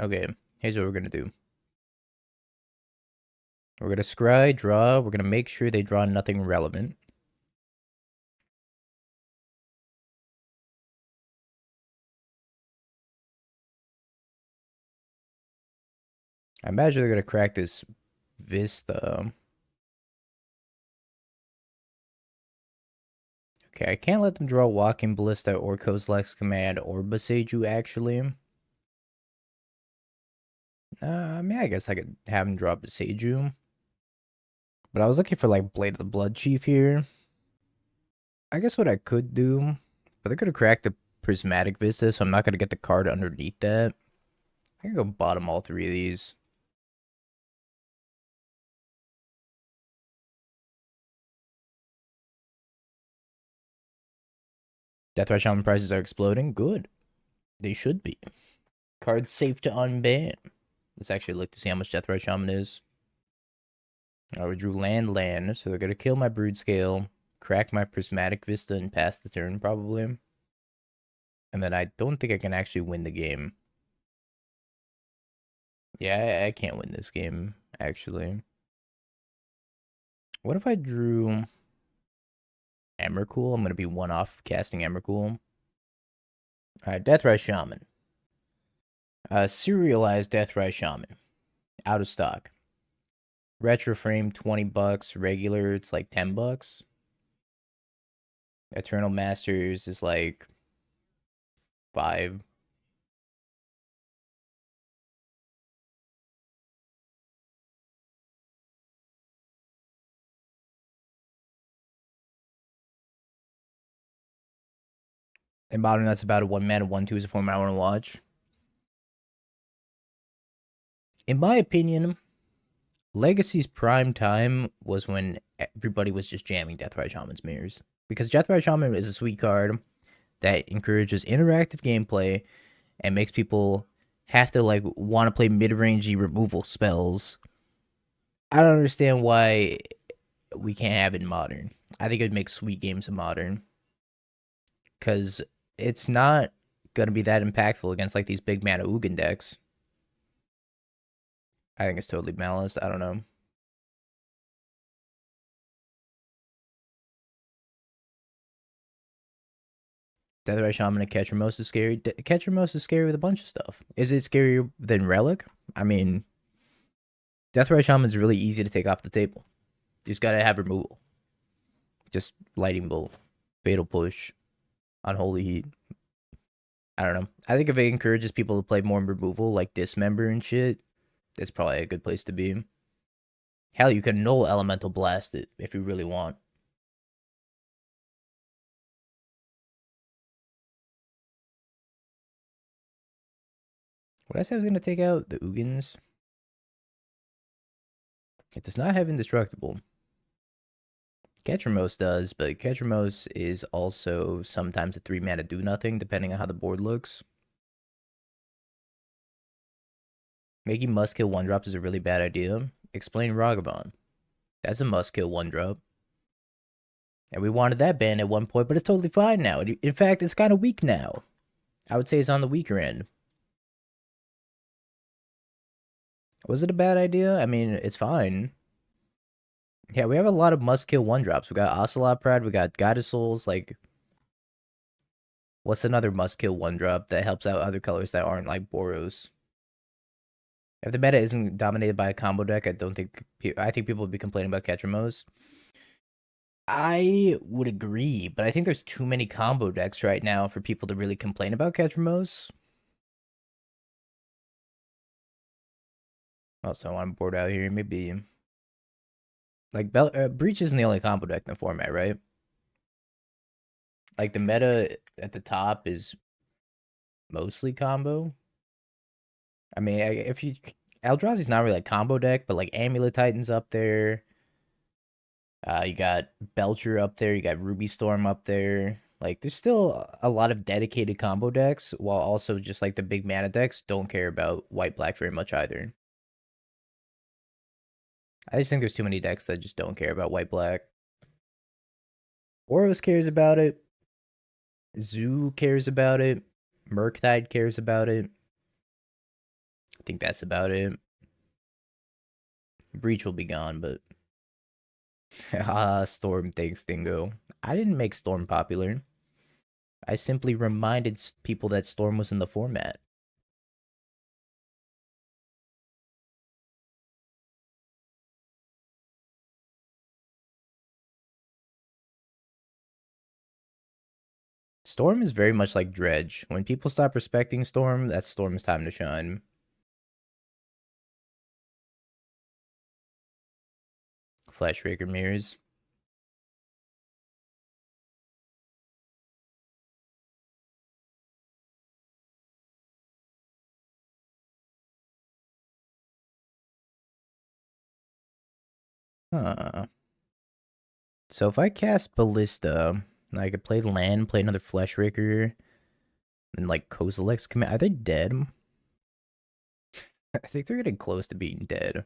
Okay, here's what we're gonna do. We're gonna scry, draw. We're gonna make sure they draw nothing relevant. I imagine they're gonna crack this Vista. Okay, I can't let them draw Walking Ballista or Kozilek's Command or Boseiju, actually. I mean, I guess I could have them draw Boseiju. But I was looking for, like, Blade of the Bloodchief here. I guess what I could do, but they're going to crack the Prismatic Vista, so I'm not going to get the card underneath that. I can go bottom all three of these. Deathrise Shaman prices are exploding. Good. They should be. Cards safe to unban. Let's actually look to see how much Deathrise Shaman is. We drew land, so they're going to kill my Broodscale, crack my Prismatic Vista, and pass the turn, probably. And then I don't think I can actually win the game. Yeah, I can't win this game, actually. What if I drew Emrakul? I'm going to be one off casting Emrakul. Alright, Deathrise Shaman. Serialized Deathrise Shaman. Out of stock. Retro frame, $20. Regular, it's like $10. Eternal Masters is like $5. In modern, that's about a 1-mana 1/2 is a format I want to watch. In my opinion, Legacy's prime time was when everybody was just jamming Deathrise Shaman's mirrors. Because Deathrise Shaman is a sweet card that encourages interactive gameplay and makes people have to like want to play mid-rangey removal spells. I don't understand why we can't have it in modern. I think it would make sweet games in modern. Because it's not going to be that impactful against like these big mana Ugin decks. I think it's totally balanced. I don't know. Deathrise Shaman and Ketramos is scary. Ketramos is scary with a bunch of stuff. Is it scarier than Relic? I mean, Deathrise Shaman is really easy to take off the table. You just gotta have removal. Just Lightning Bolt, Fatal Push, Unholy Heat. I don't know. I think if it encourages people to play more removal, like Dismember and shit, that's probably a good place to be. Hell, you can Null Elemental Blast it if you really want. What I said I was going to take out the Ugins. It does not have Indestructible. Ketramos does, but Ketramos is also sometimes a 3-mana do-nothing, depending on how the board looks. Making must-kill 1-drops is a really bad idea. Explain Ragavan. That's a must-kill 1-drop. And we wanted that banned at one point, but it's totally fine now. In fact, it's kind of weak now. I would say it's on the weaker end. Was it a bad idea? I mean, it's fine. Yeah, we have a lot of must-kill 1-drops. We got Ocelot Pride, we got Goddess Souls, like... What's another must-kill 1-drop that helps out other colors that aren't like Boros? If the meta isn't dominated by a combo deck, I think people would be complaining about Ketramos. I would agree, but I think there's too many combo decks right now for people to really complain about Ketramos. Also, I want to board out here. Maybe like Breach isn't the only combo deck in the format, right? Like the meta at the top is mostly combo. I mean, if you Eldrazi's not really a combo deck, but like Amulet Titan's up there. You got Belcher up there. You got Ruby Storm up there. Like, there's still a lot of dedicated combo decks, while also just like the big mana decks don't care about white black very much either. I just think there's too many decks that just don't care about white black. Oros cares about it. Zoo cares about it. Murktide cares about it. I think that's about it. Breach will be gone, but Storm, thanks, Dingo. I didn't make Storm popular. I simply reminded people that Storm was in the format. Storm is very much like Dredge. When people stop respecting Storm, that's Storm's time to shine. Fleshraker mirrors. Huh. So if I cast Ballista, I could play land, play another Fleshraker, and like Kozilek's commit. Are they dead? I think they're getting close to being dead.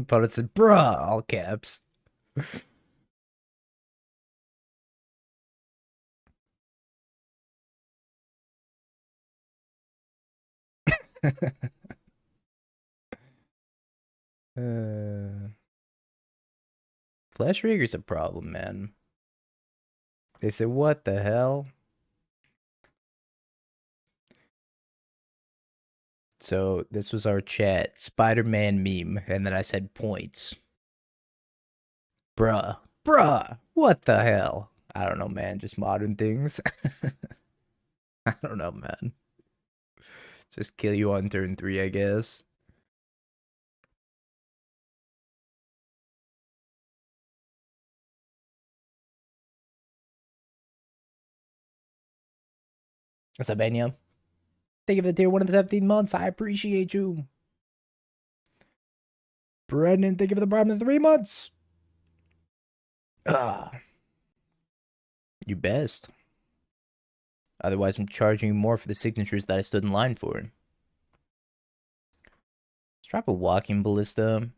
But it said, bruh, all caps. Fleshraker's a problem, man. They said, what the hell? So this was our chat, Spider-Man meme, and then I said points. Bruh, what the hell? I don't know, man, just modern things. I don't know, man. Just kill you on turn 3, I guess. What's up, Benya? Thank you for the tier 1 of the 17 months. I appreciate you. Brendan, thank you for the prime of the 3 months. You best. Otherwise, I'm charging you more for the signatures that I stood in line for. Let's drop a Walking Ballista.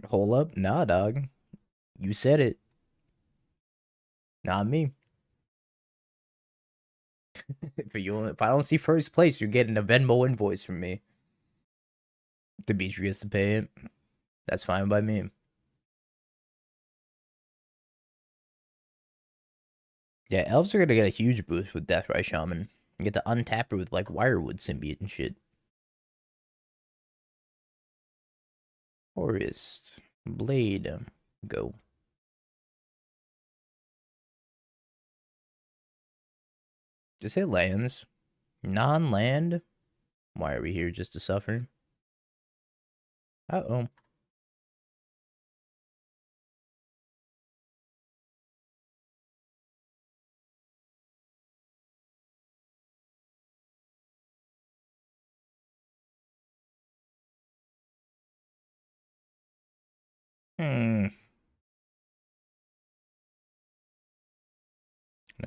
Hold up. Nah, dog. You said it. Not me. If I don't see first place, you're getting a Venmo invoice from me. Demetrius to pay it. That's fine by me. Yeah, elves are gonna get a huge boost with Deathrise Shaman. You get to untap her with like Wirewood Symbiote and shit. Forest. Blade. Go. Just hit lands. Non-land? Why are we here, just to suffer? Uh-oh.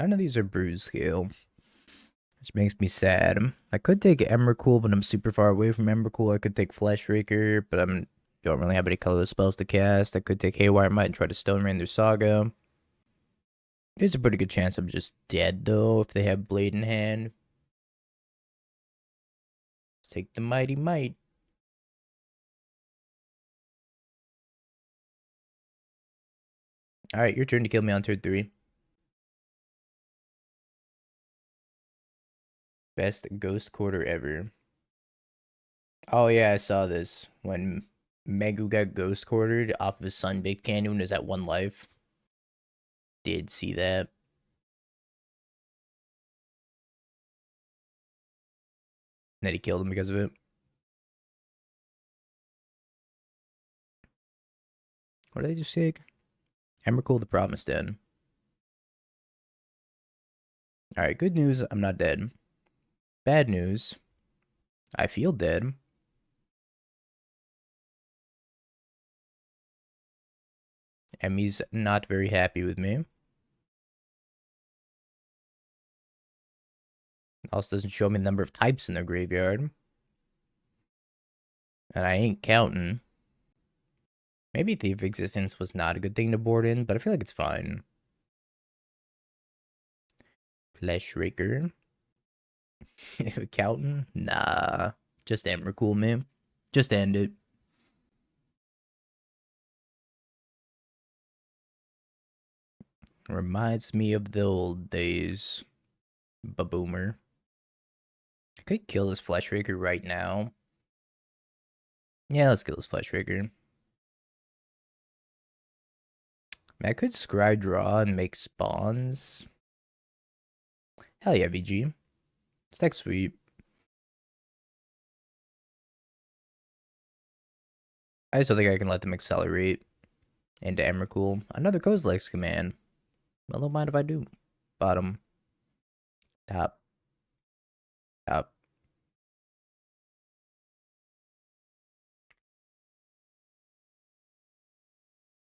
None of these are Broodscale, which makes me sad. I could take Emrakul, but I'm super far away from Emrakul. I could take Fleshraker, but don't really have any colorless spells to cast. I could take Haywire Mite and try to Stone Rain their Saga. There's a pretty good chance I'm just dead, though, if they have Blade in hand. Let's take the Mighty Mite. Alright, your turn to kill me on turn 3. Best Ghost Quarter ever. Oh yeah, I saw this. When Megu got Ghost Quartered off of his Sun-Baked Canyon when he was at 1 life. Did see that. That he killed him because of it. What did they just take? Emrakul the Promised Den. Alright, good news, I'm not dead. Bad news, I feel dead. Emmy's not very happy with me. Also doesn't show me the number of types in their graveyard. And I ain't counting. Maybe Thief Existence was not a good thing to board in, but I feel like it's fine. Fleshraker. Accountant? Nah. Just Emrakul, man. Just end it. Reminds me of the old days. Baboomer. I could kill this Fleshraker right now. Yeah, let's kill this Fleshraker. I could scry draw and make spawns. Hell yeah, VG. Stack sweep. I just don't think I can let them accelerate into Emrakul. Another Kozilek's command. Well, don't mind if I do. Bottom. Top. Top.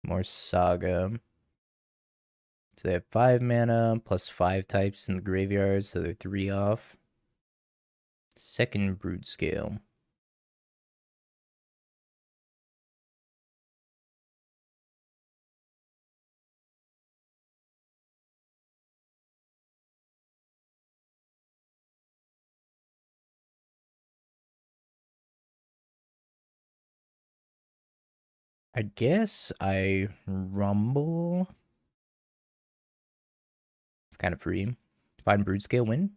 More Saga. So they have 5 mana plus 5 types in the graveyard, so they're 3 off. Second Broodscale. I guess I rumble. It's kind of free. Find Broodscale win.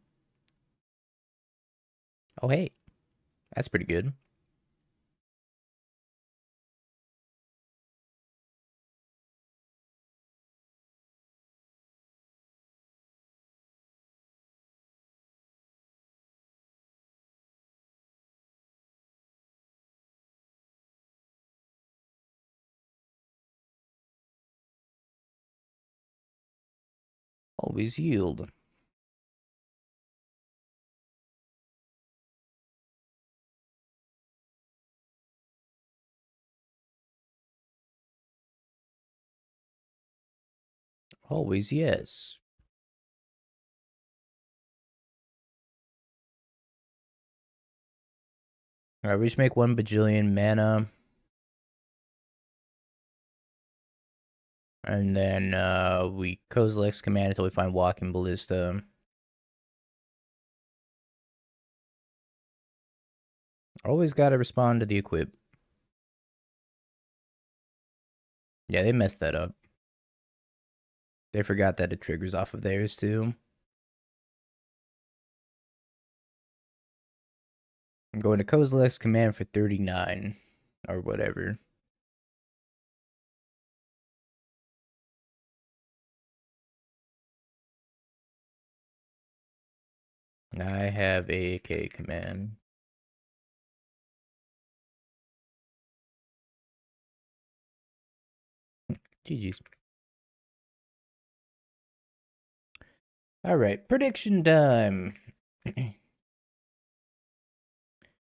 Oh hey, that's pretty good. Always yield. Always yes. Alright, we just make 1 bajillion mana. And then we Kozilek's command until we find Walking Ballista. Always gotta respond to the equip. Yeah, they messed that up. They forgot that it triggers off of theirs too. I'm going to Kozilek's command for 39 or whatever. I have a AK command. GG's. Alright, prediction time.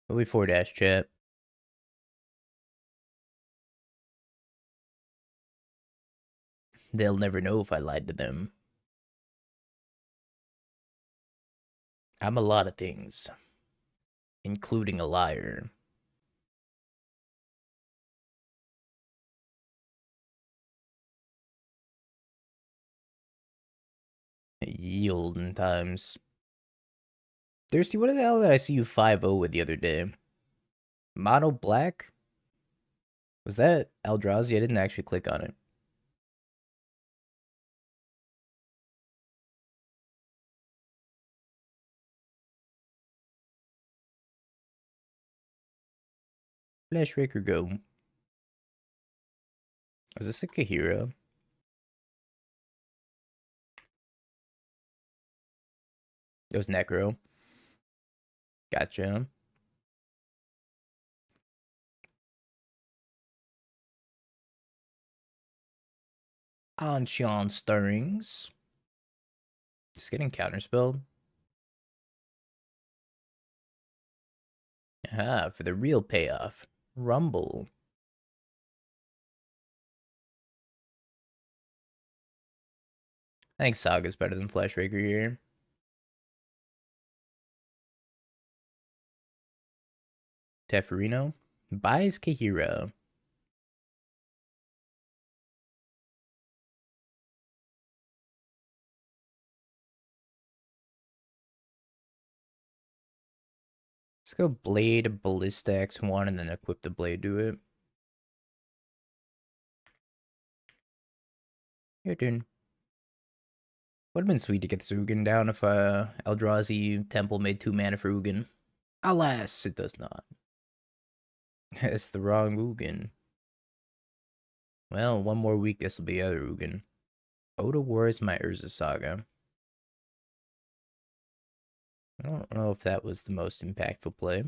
What we 4-dash chat? They'll never know if I lied to them. I'm a lot of things, including a liar. Yielding times. Thirsty, what the hell did I see you 5-0 with the other day? Mono black? Was that Eldrazi? I didn't actually click on it. Fleshraker go. Was this a Kahira? It was Necro. Gotcha. Ancient Stirrings. Just getting counterspelled. Ah, for the real payoff. Rumble. I think Saga's better than Fleshraker here. Teferino buys Kahira. Let's go Blade Ballista X1 and then equip the blade to it. Your turn. Would have been sweet to get this Ugin down if Eldrazi Temple made 2 mana for Ugin. Alas, it does not. It's the wrong Ugin. Well, one more week, this will be other Ugin. Oda War is my Urza Saga. I don't know if that was the most impactful play.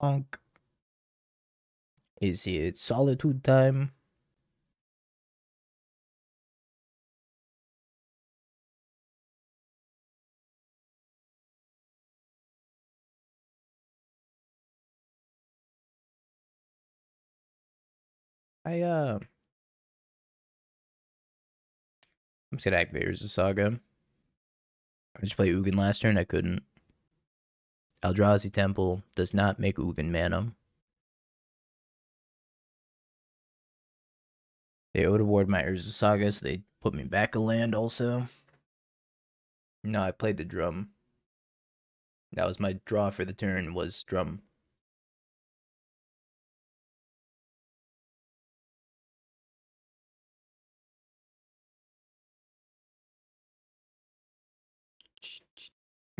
Bonk. Is it Solitude time? I'm just gonna activate Urza Saga. I just played Ugin last turn, I couldn't. Eldrazi Temple does not make Ugin mana. They Oda Ward my Urza Saga, so they put me back a land also. No, I played the drum. That was my draw for the turn, was drum.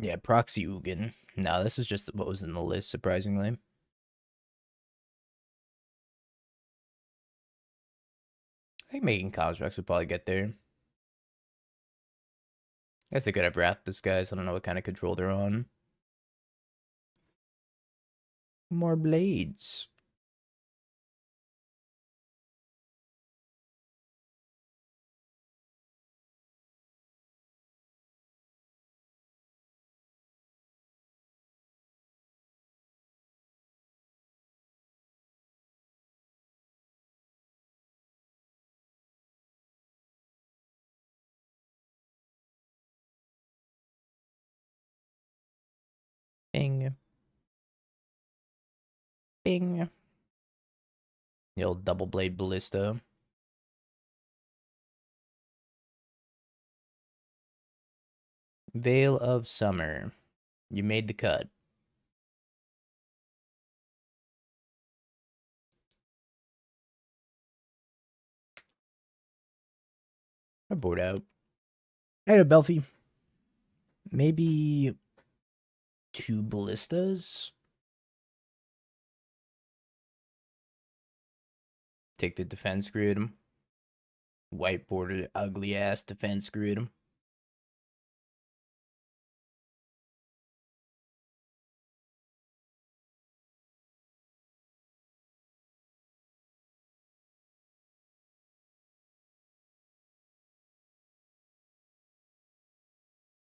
Yeah, proxy Ugin. No, this is just what was in the list, surprisingly. I think making constructs would probably get there. I guess they could have Wrath this guys. I don't know what kind of control they're on. More blades. Bing. Bing. The old double blade ballista. Veil of Summer. You made the cut. I board out. Hey, Belfie. Maybe 2 ballistas. Take the defense grid. White bordered ugly ass defense grid.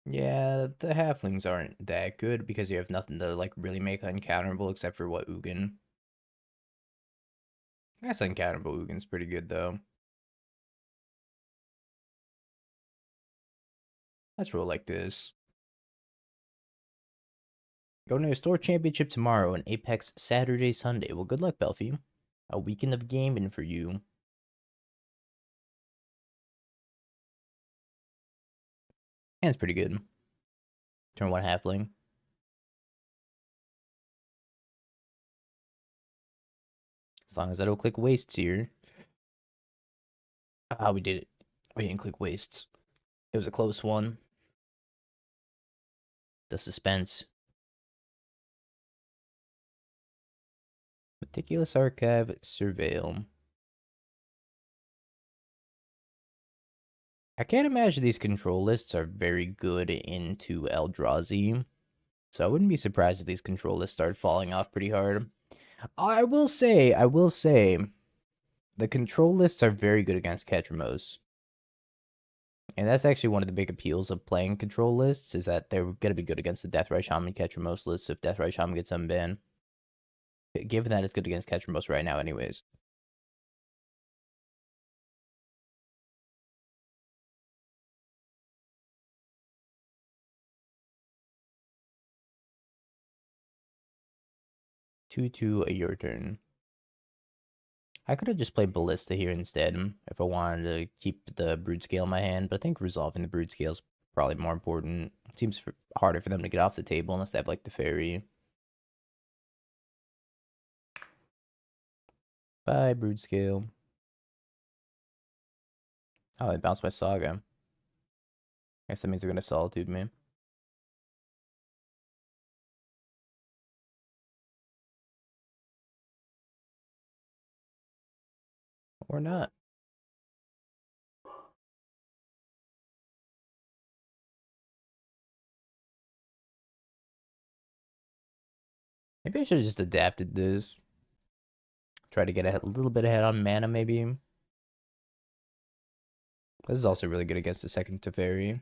Yeah, the halflings aren't that good because you have nothing to like really make uncounterable except for what Ugin. I guess uncounterable Ugin's pretty good though. Let's roll like this. Going to a store championship tomorrow and Apex Saturday, Sunday. Well, good luck, Belfie. A weekend of gaming for you. Hand's pretty good. Turn 1 halfling. As long as I don't click wastes here. Ah, we did it. We didn't click wastes. It was a close one. The suspense. Meticulous Archive, Surveil. I can't imagine these control lists are very good into Eldrazi. So I wouldn't be surprised if these control lists start falling off pretty hard. I will say, the control lists are very good against Ketramos. And that's actually one of the big appeals of playing control lists, is that they're going to be good against the Deathrise Shaman Ketramos lists if Deathrise Shaman gets unbanned. Given that it's good against Ketramos right now anyways. 2/2, your turn. I could have just played Ballista here instead if I wanted to keep the Broodscale in my hand, but I think resolving the Broodscale is probably more important. It seems harder for them to get off the table unless they have like the Fairy. Bye, Broodscale. Oh, they bounced my Saga. I guess that means they're gonna Solitude me. Or not. Maybe I should have just adapted this. Try to get a little bit ahead on mana, maybe. This is also really good against the second Teferi.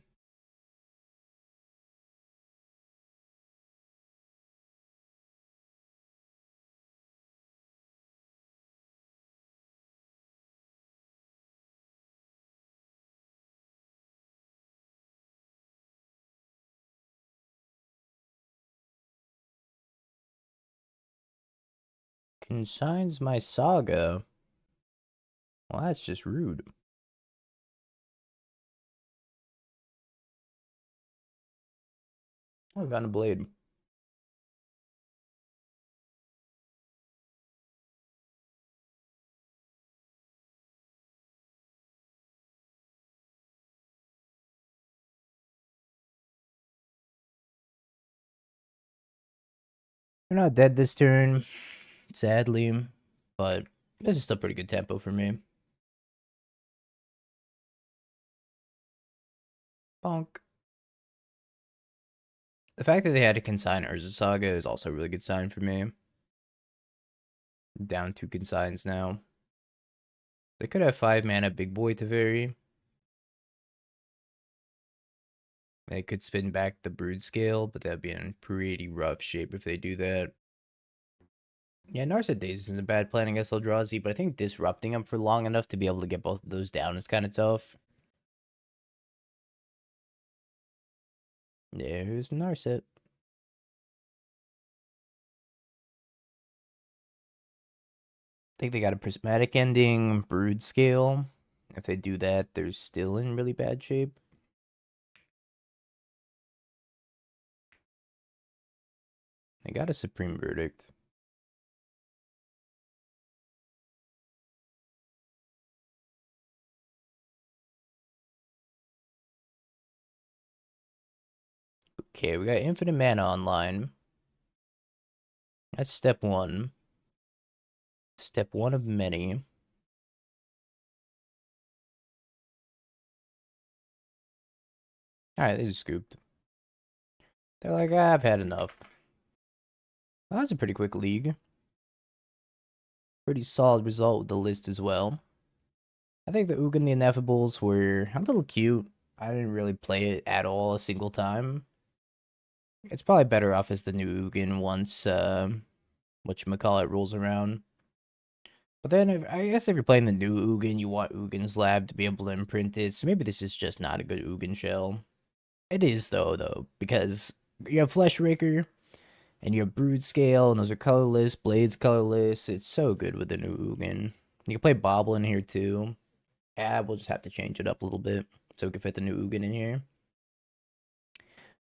Consigns my Saga. Well, that's just rude. Oh, I found a blade. We're not dead this turn, sadly, but this is still pretty good tempo for me. Bonk. The fact that they had to consign Urza Saga is also a really good sign for me. Down 2 consigns now. They could have 5 mana Big Boy Teferi. They could spin back the Broodscale, but that'd be in pretty rough shape if they do that. Yeah, Narset Days isn't a bad plan against Eldrazi, but I think disrupting them for long enough to be able to get both of those down is kind of tough. There's Narset. I think they got a Prismatic Ending, Broodscale. If they do that, they're still in really bad shape. They got a Supreme Verdict. Okay, we got infinite mana online. That's step 1. Step 1 of many. Alright, they just scooped. They're like, I've had enough. Well, that's a pretty quick league. Pretty solid result with the list as well. I think the Ugin the Ineffables were a little cute. I didn't really play it at all a single time. It's probably better off as the new Ugin once whatchamacallit rolls around. But then I guess if you're playing the new Ugin, you want Ugin's Lab to be able to imprint it. So maybe this is just not a good Ugin shell. It is though, because you have Fleshraker and you have Broodscale, and those are colorless. Blade's colorless. It's so good with the new Ugin. You can play Bauble in here too. Yeah, we'll just have to change it up a little bit so we can fit the new Ugin in here.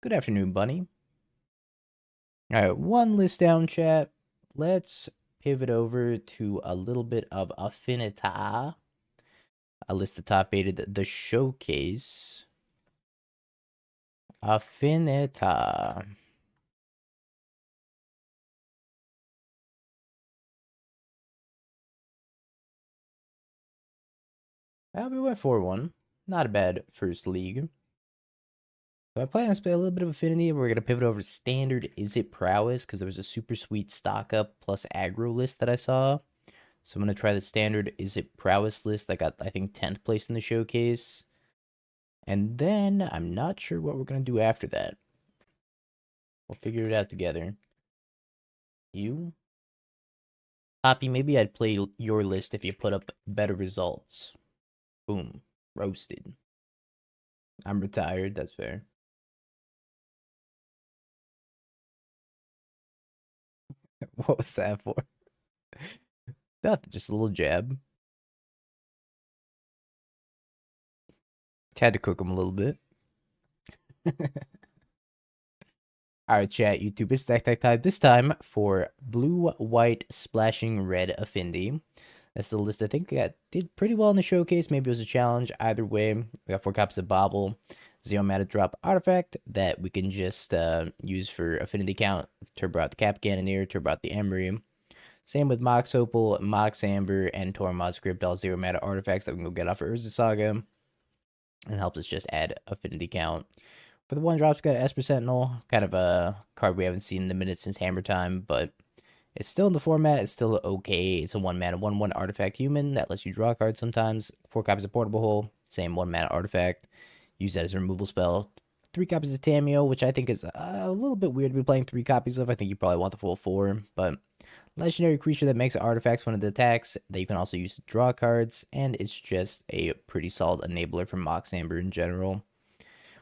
Good afternoon, Bunny. Alright, one list down, chat. Let's pivot over to a little bit of Affinita. A list that top aided the showcase. Affinita. Well, we went 4-1. Not a bad first league. So I plan to play a little bit of Affinity. We're going to pivot over to Standard Is It Prowess, because there was a super sweet stock up plus aggro list that I saw. So I'm going to try the Standard Is It Prowess list that got, I think, 10th place in the showcase. And then I'm not sure what we're going to do after that. We'll figure it out together. You? Poppy, maybe I'd play your list if you put up better results. Boom. Roasted. I'm retired, that's fair. What was that for? Nothing, just a little jab. Had to cook him a little bit. Alright, chat, YouTube, it's deck time. This time for blue, white, splashing red affinity. That's the list I think that did pretty well in the showcase. Maybe it was a challenge. Either way, we got 4 copies of Bauble, 0 mana drop artifact that we can just use for affinity count. Turbo out the Cap Cannoneer, turbo out the Emery. Same with Mox Opal, Mox Amber, and Tormod Script, all 0 mana artifacts that we can go get off of Urza Saga. And helps us just add affinity count. For the 1-drops, we got Esper Sentinel, kind of a card we haven't seen in the minute since Hammer Time, but it's still in the format. It's still okay. It's a 1-mana, 1/1 artifact human that lets you draw cards sometimes. 4 copies of Portable Hole, same 1-mana artifact. Use that as a removal spell. 3 copies of Tameo, which I think is a little bit weird to be playing 3 copies of. I think you probably want the full 4, but legendary creature that makes artifacts when it attacks that you can also use to draw cards, and it's just a pretty solid enabler for Mox Amber in general.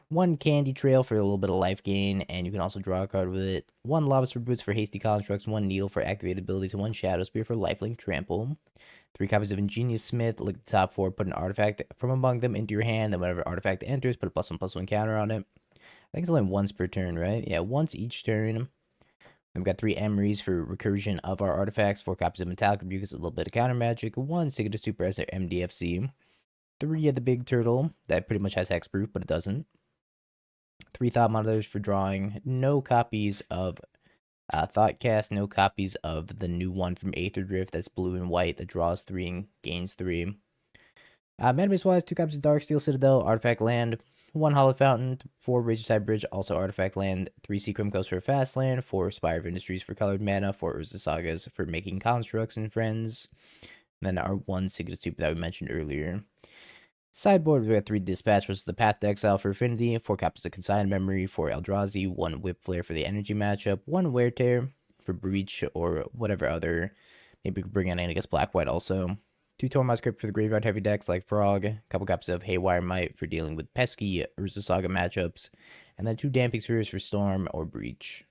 1 Candy Trail for a little bit of life gain, and you can also draw a card with it. 1 Lava Sphere Boots for hasty constructs, 1 Needle for activated abilities, and 1 Shadow Spear for lifelink trample. 3 copies of Ingenious Smith. Look at the top 4, put an artifact from among them into your hand, then whenever artifact enters, put a +1/+1 counter on it. I think it's only once per turn, right? Yeah, once each turn. Then we've got 3 Emeries for recursion of our artifacts, 4 copies of Metallic Rebuke, a little bit of counter magic, 1 Signature Super as their MDFC, 3 of the Big Turtle, that pretty much has hexproof, but it doesn't. 3 Thought Monitors for drawing, no copies of Thoughtcast, no copies of the new one from Aether Drift that's blue and white that draws 3 and gains 3. Mana base wise, 2 copies of Darksteel Citadel, Artifact Land, 1 Hollow Fountain, 4 Razortide Bridge, also Artifact Land, 3 Seacrim Coast for Fast Land, 4 Spire of Industries for colored mana, 4 Urza Sagas for making constructs and friends, and then our 1 Signature Super that we mentioned earlier. Sideboard, we got 3 Dispatch, which is the Path to Exile for Affinity, 4 copies of Consigned Memory for Eldrazi, 1 Whip Flare for the Energy matchup, 1 Wear Tear for Breach or whatever other. Maybe we could bring in, I guess, Black-White also. 2 Tormod Script for the Graveyard Heavy decks like Frog, a couple copies of Haywire Mite for dealing with pesky Urza Saga matchups, and then 2 Damping Spheres for Storm or Breach.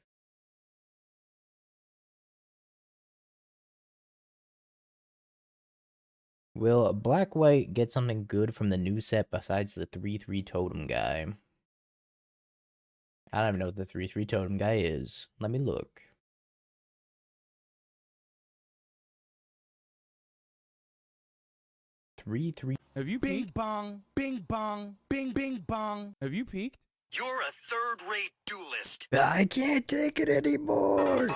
Will Black-White get something good from the new set besides the 3/3 Totem guy? I don't even know what the 3/3 Totem guy is. Let me look. Have you Bing peeked? bong, bing bong, bing bing bong. Have you peeked? You're a third-rate duelist. I can't take it anymore.